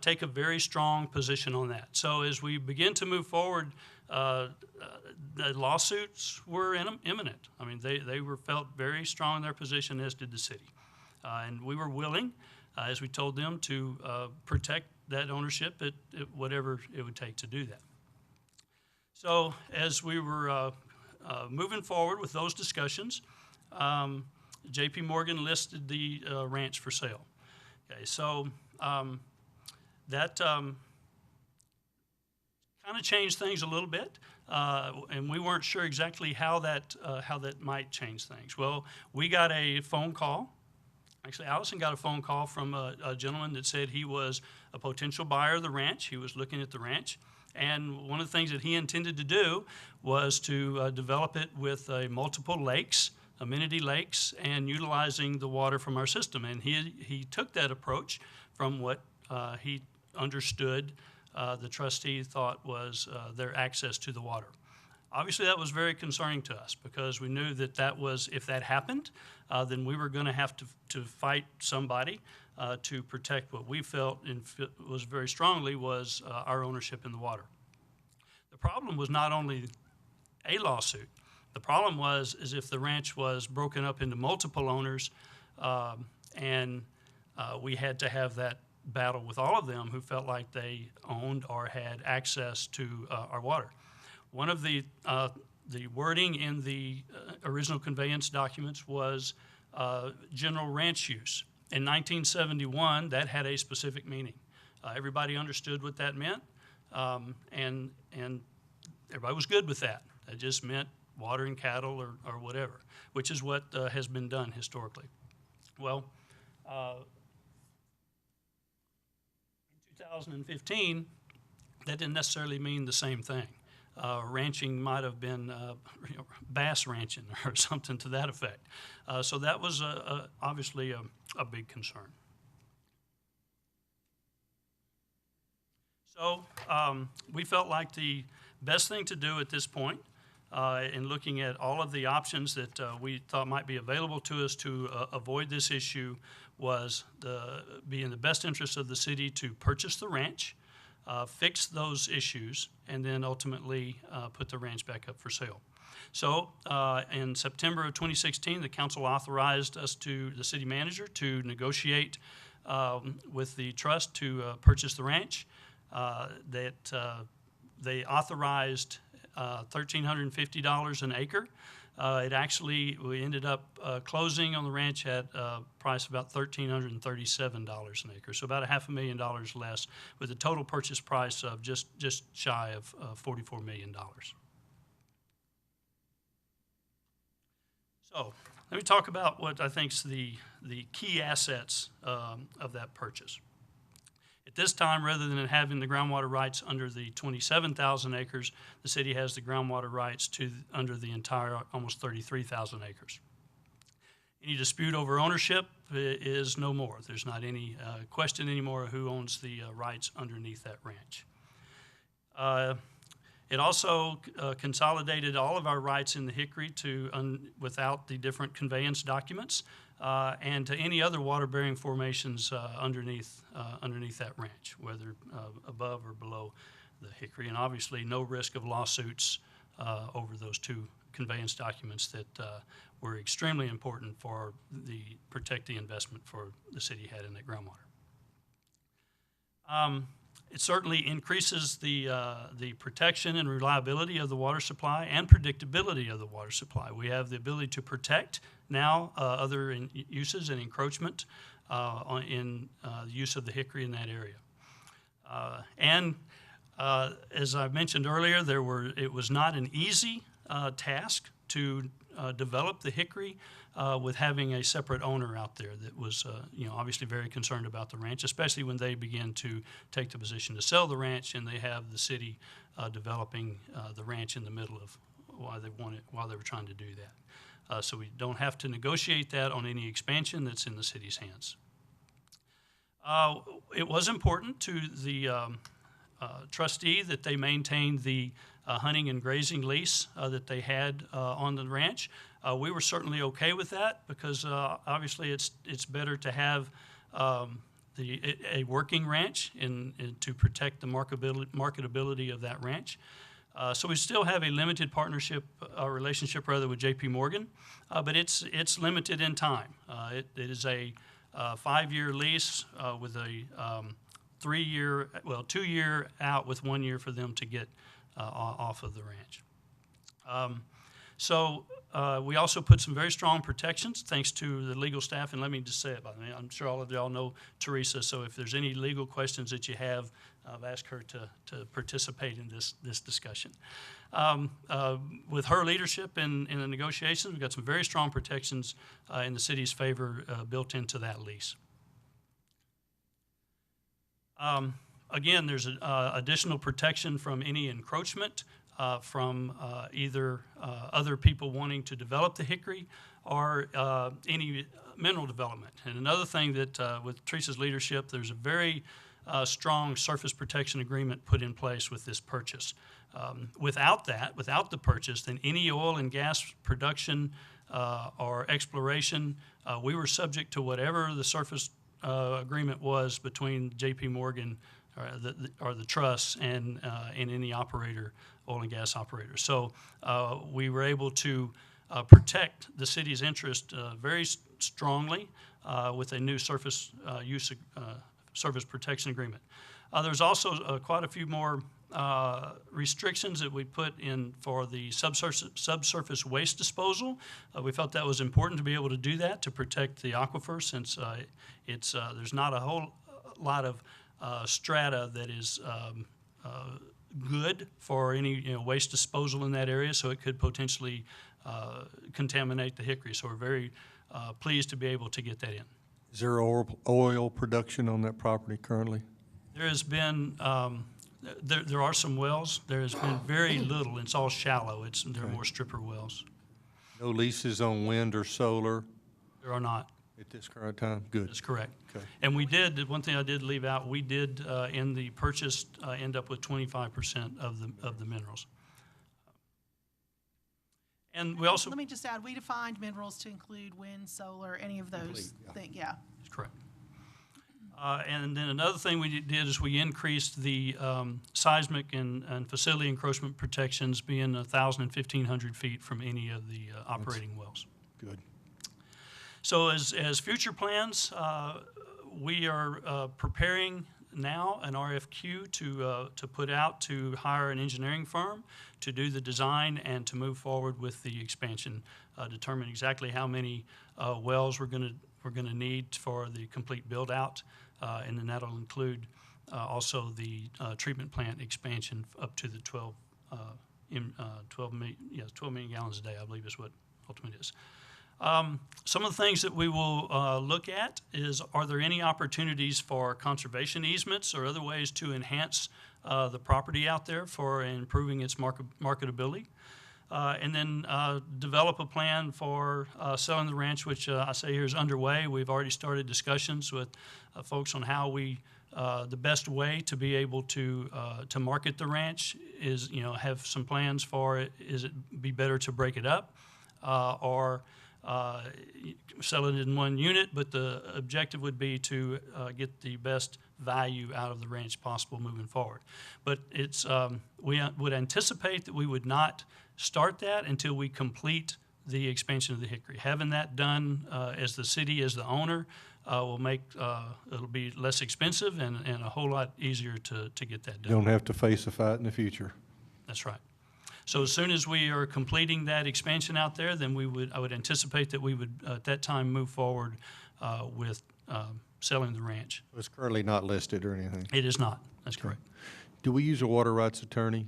take a very strong position on that. So as we begin to move forward, the lawsuits were imminent. I mean, they felt very strong in their position, as did the city. And we were willing, as we told them, to protect that ownership at whatever it would take to do that. So as we were moving forward with those discussions, J.P. Morgan listed the ranch for sale. Okay, so that kind of changed things a little bit, and we weren't sure exactly how that might change things. Well, we got a phone call. Actually, Allison got a phone call from a gentleman that said he was a potential buyer of the ranch. He was looking at the ranch, and one of the things that he intended to do was to develop it with multiple lakes, amenity lakes, and utilizing the water from our system. And he took that approach from what he understood the trustee thought was their access to the water. Obviously, that was very concerning to us because we knew that was, if that happened, then we were going to have to fight somebody to protect what we felt and was very strongly was our ownership in the water. The problem was not only a lawsuit. The problem is if the ranch was broken up into multiple owners, and we had to have that battle with all of them who felt like they owned or had access to our water. One of the wording in the original conveyance documents was general ranch use. In 1971, that had a specific meaning. Everybody understood what that meant, and everybody was good with that. That just meant watering cattle or whatever, which is what has been done historically. Well, in 2015, that didn't necessarily mean the same thing. Ranching might have been bass ranching or something to that effect. So that was obviously a big concern. So we felt like the best thing to do at this point in looking at all of the options that we thought might be available to us to avoid this issue was be in the best interest of the city to purchase the ranch fix those issues, and then ultimately put the ranch back up for sale. So in September of 2016, the council authorized the city manager to negotiate with the trust to purchase the ranch. They authorized $1,350 an acre. We ended up closing on the ranch at a price of about $1,337 an acre, so about $500,000 less, with a total purchase price of just shy of $44 million. So let me talk about what I think is the key assets of that purchase. At this time, rather than having the groundwater rights under the 27,000 acres, the city has the groundwater rights under the entire almost 33,000 acres. Any dispute over ownership is no more. There's not any question anymore who owns the rights underneath that ranch. It also consolidated all of our rights in the Hickory without the different conveyance documents, and to any other water-bearing formations underneath that ranch, whether above or below the Hickory, and obviously no risk of lawsuits over those two conveyance documents that were extremely important for protect the investment for the city had in that groundwater. It certainly increases the protection and reliability of the water supply and predictability of the water supply. We have the ability to protect now other uses and encroachment in the use of the Hickory in that area. As I mentioned earlier, it was not an easy task to develop the Hickory with having a separate owner out there that was obviously very concerned about the ranch, especially when they began to take the position to sell the ranch, and they have the city developing the ranch in the middle of while they were trying to do that. So we don't have to negotiate that on any expansion that's in the city's hands. It was important to the trustee that they maintained the hunting and grazing lease that they had on the ranch. We were certainly okay with that because obviously it's better to have a working ranch to protect the marketability of that ranch. So we still have a limited relationship with J.P. Morgan, but it's limited in time. It is a 5-year lease with a 2-year out with 1 year for them to get off of the ranch. We also put some very strong protections thanks to the legal staff, and let me just say it, by the way, I'm sure all of y'all know Teresa, so if there's any legal questions that you have, I've asked her to participate in this discussion. With her leadership in the negotiations, we've got some very strong protections in the city's favor built into that lease. Again, there's additional protection from any encroachment from either other people wanting to develop the Hickory or any mineral development. And another thing that with Teresa's leadership, there's a very strong surface protection agreement put in place with this purchase. Without the purchase, then any oil and gas production or exploration, we were subject to whatever the surface agreement was between J.P. Morgan or the trusts and any operator, oil and gas operator. So we were able to protect the city's interest very strongly with a new surface surface protection agreement. There's also quite a few more restrictions that we put in for the subsurface waste disposal. We felt that was important to be able to do that to protect the aquifer, since there's not a whole lot of strata that is good for any waste disposal in that area, so it could potentially contaminate the Hickory. So we're very pleased to be able to get that in. Is there oil production on that property currently? There has been, there are some wells. There has been very little. It's all shallow. They're more stripper wells. No leases on wind or solar There are not. at this current time? Good. That's correct. Okay. And we did, one thing I did leave out, we did in the purchase end up with 25% of the minerals. And we also. Let me just add, we defined minerals to include wind, solar, any of those things, yeah. That's correct. And then another thing we did is we increased the seismic and facility encroachment protections being 1,000 and 1,500 feet from any of the operating wells. Good. So as future plans, we are preparing now an RFQ to put out to hire an engineering firm to do the design and to move forward with the expansion, determine exactly how many wells we're going to need for the complete build out, and then that'll include also the treatment plant expansion up to the 12 million gallons a day, I believe is what ultimately is. Some of the things that we will look at is, are there any opportunities for conservation easements or other ways to enhance the property out there for improving its marketability? And then develop a plan for selling the ranch, which I say here is underway. We've already started discussions with folks on how the best way to be able to market the ranch is, have some plans for it. Is it be better to break it up or sell it in one unit? But the objective would be to get the best value out of the ranch possible moving forward. But it's we would anticipate that we would not start that until we complete the expansion of the Hickory. Having that done as the city, as the owner, will make it'll be less expensive and a whole lot easier to get that done. Don't have to face a fight in the future. That's right. So as soon as we are completing that expansion out there, then I would anticipate that we would at that time move forward with selling the ranch. It's currently not listed or anything. It is not. That's correct. Do we use a water rights attorney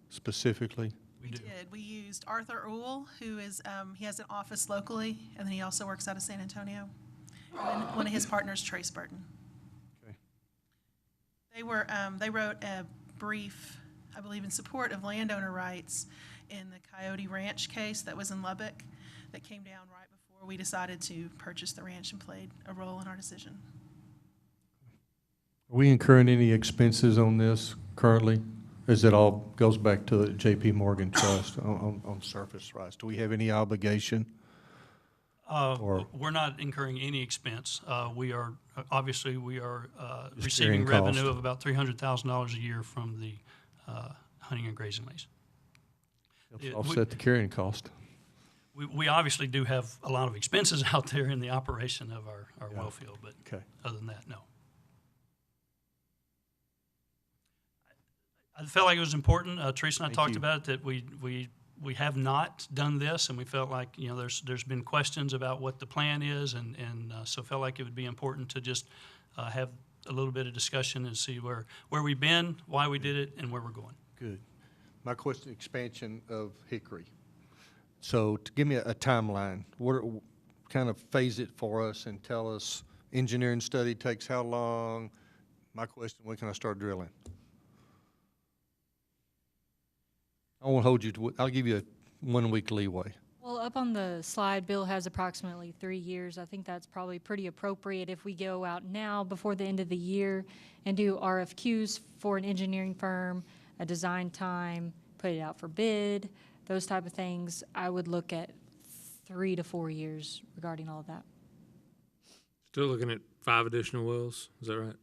specifically? We did. We used Arthur Uhl, who is, he has an office locally, and then he also works out of San Antonio. And then one of his partners, Trace Burton. Okay. They wrote a brief, I believe, in support of landowner rights in the Coyote Ranch case that was in Lubbock that came down right before we decided to purchase the ranch and played a role in our decision. Are we incurring any expenses on this currently? As it all goes back to the J.P. Morgan Trust on surface rights? Do we have any obligation? We're not incurring any expense. We are obviously Just receiving carrying revenue cost. of about $300,000 a year from the hunting and grazing lease. Helps offset the carrying cost. We obviously do have a lot of expenses out there in the operation of our well field, but Okay. other than that, no. I felt like it was important. Teresa and I Thank talked you. about it, that we have not done this, and we felt like, there's been questions about what the plan is, and so felt like it would be important to just have a little bit of discussion and see where we've been, why we did it, and where we're going. Good. My question, expansion of Hickory. So to give me a timeline, kind of phase it for us and tell us engineering study takes how long? My question, when can I start drilling? I won't hold you to, I'll give you a 1 week leeway. Well, up on the slide, Bill has approximately 3 years. I think that's probably pretty appropriate if we go out now before the end of the year and do RFQs for an engineering firm, a design time, put it out for bid, those type of things. I would look at 3 to 4 years regarding all of that. Still looking at 5 additional wells, is that right?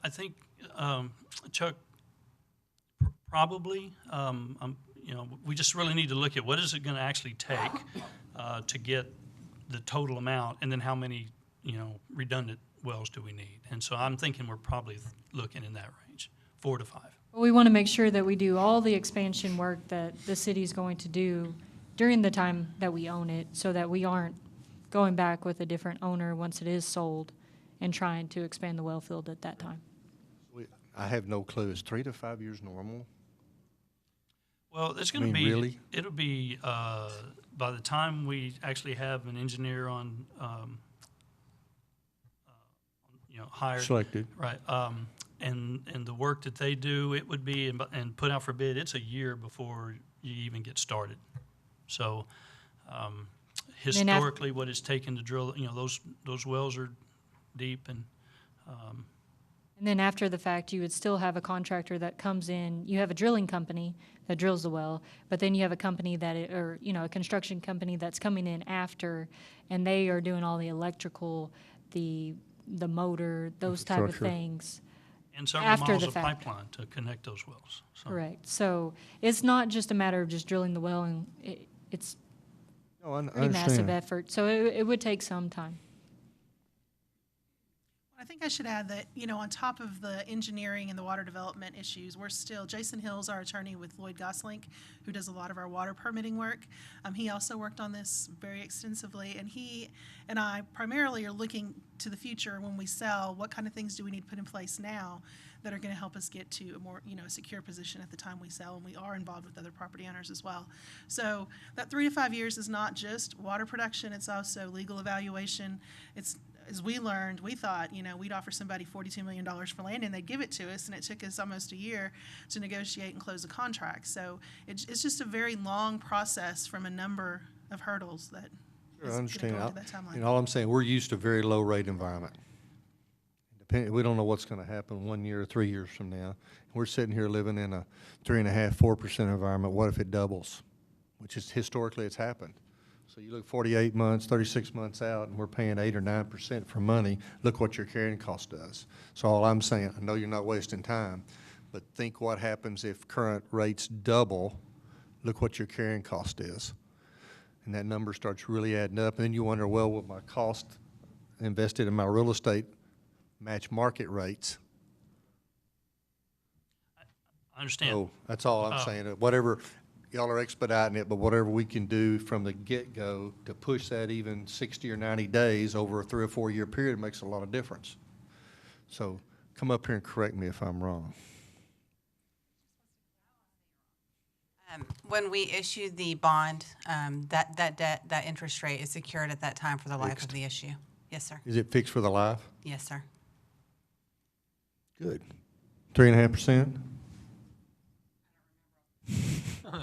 I think, Chuck, probably, we just really need to look at what is it going to actually take to get the total amount, and then how many, redundant wells do we need? And so I'm thinking we're probably looking in that range, 4 to 5. Well, we want to make sure that we do all the expansion work that the city's going to do during the time that we own it, so that we aren't going back with a different owner once it is sold and trying to expand the well field at that time. I have no clue. Is 3 to 5 years normal? Well, it's I going to mean, be, really? it'll be, by the time we actually have an engineer on, hired. Selected. Right, and the work that they do, it would be, and put out for bid, it's a year before you even get started. So, historically, what it's taken to drill, those wells are deep, and then after the fact, you would still have a contractor that comes in. You have a drilling company that drills the well, but then you have a company a construction company that's coming in after, and they are doing all the electrical, the the motor, those type of Infrastructure. things. And several After miles the of fact. pipeline to connect those wells. So Correct. So it's not just a matter of just drilling the well, and it's No, I pretty massive understand. effort. So it would take some time. I think I should add that, on top of the engineering and the water development issues, Jason Hill's our attorney with Lloyd Goslink, who does a lot of our water permitting work. He also worked on this very extensively, and he and I primarily are looking to the future when we sell, what kind of things do we need to put in place now that are going to help us get to a more, secure position at the time we sell, and we are involved with other property owners as well. So that 3 to 5 years is not just water production, it's also legal evaluation. It's, as we learned, we thought, we'd offer somebody $42 million for land and they'd give it to us, and it took us almost a year to negotiate and close a contract. So it's just a very long process from a number of hurdles that Sure, I is gonna understand. go into that timeline. All I'm saying, we're used to a very low rate environment. We don't know what's going to happen 1 year or 3 years from now. We're sitting here living in a 3.5%, 4% environment. What if it doubles? Which is historically it's happened. So you look 48 months, 36 months out, and we're paying 8 or 9% for money. Look what your carrying cost does. So all I'm saying, I know you're not wasting time, but think what happens if current rates double. Look what your carrying cost is. And that number starts really adding up. And then you wonder, well, will my cost invested in my real estate match market rates? I understand. So that's all I'm saying. Whatever, y'all are expediting it, but whatever we can do from the get-go to push that even 60 or 90 days over a 3 or 4 year period makes a lot of difference. So come up here and correct me if I'm wrong. When we issued the bond, that interest rate is secured at that time for the life Fixed. of the issue. Yes, sir. Is it fixed for the life? Yes, sir. Good. 3.5%?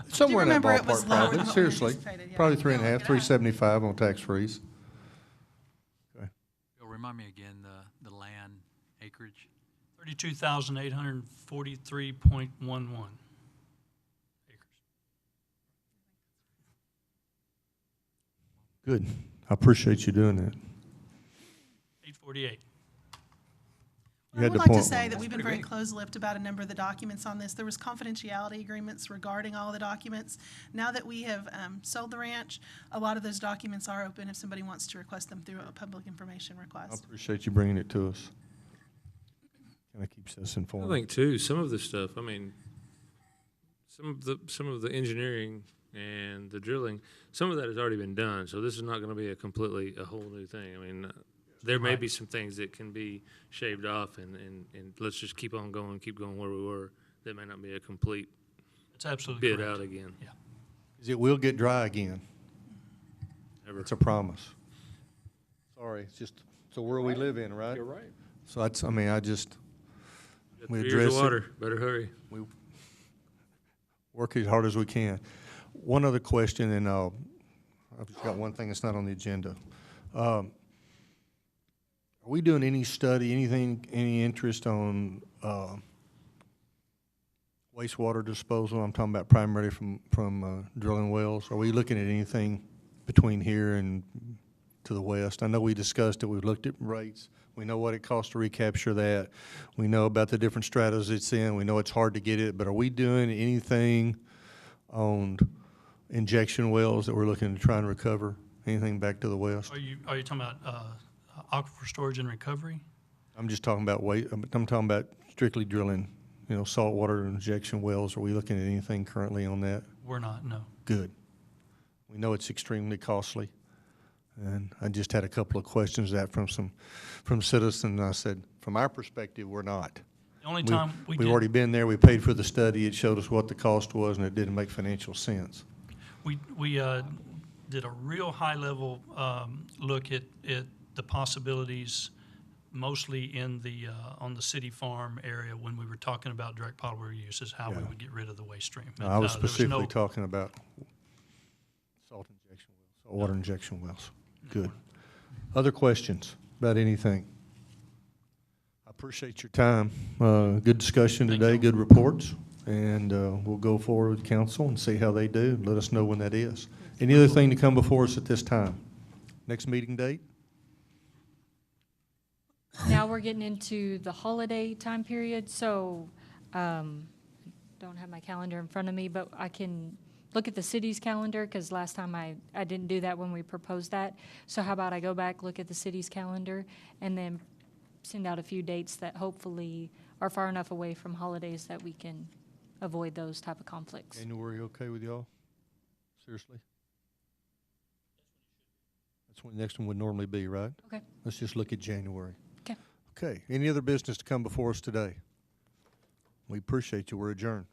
Somewhere in that remember it was ballpark, lower probably. than what we Seriously. anticipated, yeah. Probably We'll 3.5, look it up. 375 on tax freeze. Bill, remind me again, the land acreage. 32,843.11 acres. Good. I appreciate you doing that. 848. You I had would the like to point. say that we've been very close-lipped about a number of the documents on this. There was confidentiality agreements regarding all the documents. Now that we have sold the ranch, a lot of those documents are open if somebody wants to request them through a public information I request. appreciate you bringing it to us. Kind of keeps us I informed. think too, some of the stuff, I mean, some of the engineering and the drilling, some of that has already been done, so this is not gonna be a whole new thing. I mean, there may be some things that can be shaved off and let's just keep on going, keep going where we were. That may not be a complete It's absolutely bid correct. out again. Yeah. 'Cause it will get dry again. Ever. It's a promise. Sorry, it's just, it's the world we live in, right? You're right. So that's, I mean, I just, Got we 3 years address of it. water, better hurry. Work as hard as we can. One other question, and I've just got one thing that's not on the agenda. Are we doing any study, any interest on wastewater disposal? I'm talking about primarily from drilling wells. Are we looking at anything between here and to the west? I know we discussed it. We've looked at rates. We know what it costs to recapture that. We know about the different stratas it's in. We know it's hard to get it, but are we doing anything on injection wells that we're looking to try and recover? Anything back to the west? Are you talking about aquifer storage and recovery? I'm just talking about I'm talking about strictly drilling, saltwater injection wells. Are we looking at anything currently on that? We're not, no. Good. We know it's extremely costly. And I just had a couple of questions from citizens. I said, from our perspective, we're not. The only time we We've did, already been there. We paid for the study. It showed us what the cost was, and it didn't make financial sense. we did a real high-level look at the possibilities, mostly in the on the city farm area when we were talking about direct potable use, is how we Yeah. would get rid of the waste stream. No, And, I was there specifically no- talking about salt injection wells, saltwater injection wells. Good. Other questions about anything? I appreciate your time. Good discussion today, good reports, and we'll go forward with council and see how they do. Let us know when that is. Any other thing to come before us at this time? Next meeting date? now we're getting into the holiday time period, so, don't have my calendar in front of me, but I can look at the city's calendar, because last time I didn't do that when we proposed that. So how about I go back, look at the city's calendar, and then send out a few dates that hopefully are far enough away from holidays that we can avoid those type of conflicts. January okay with y'all? Seriously? That's when the next one would normally be, right? Okay. Let's just look at January. Okay. Okay. Any other business to come before us today? We appreciate you. We're adjourned.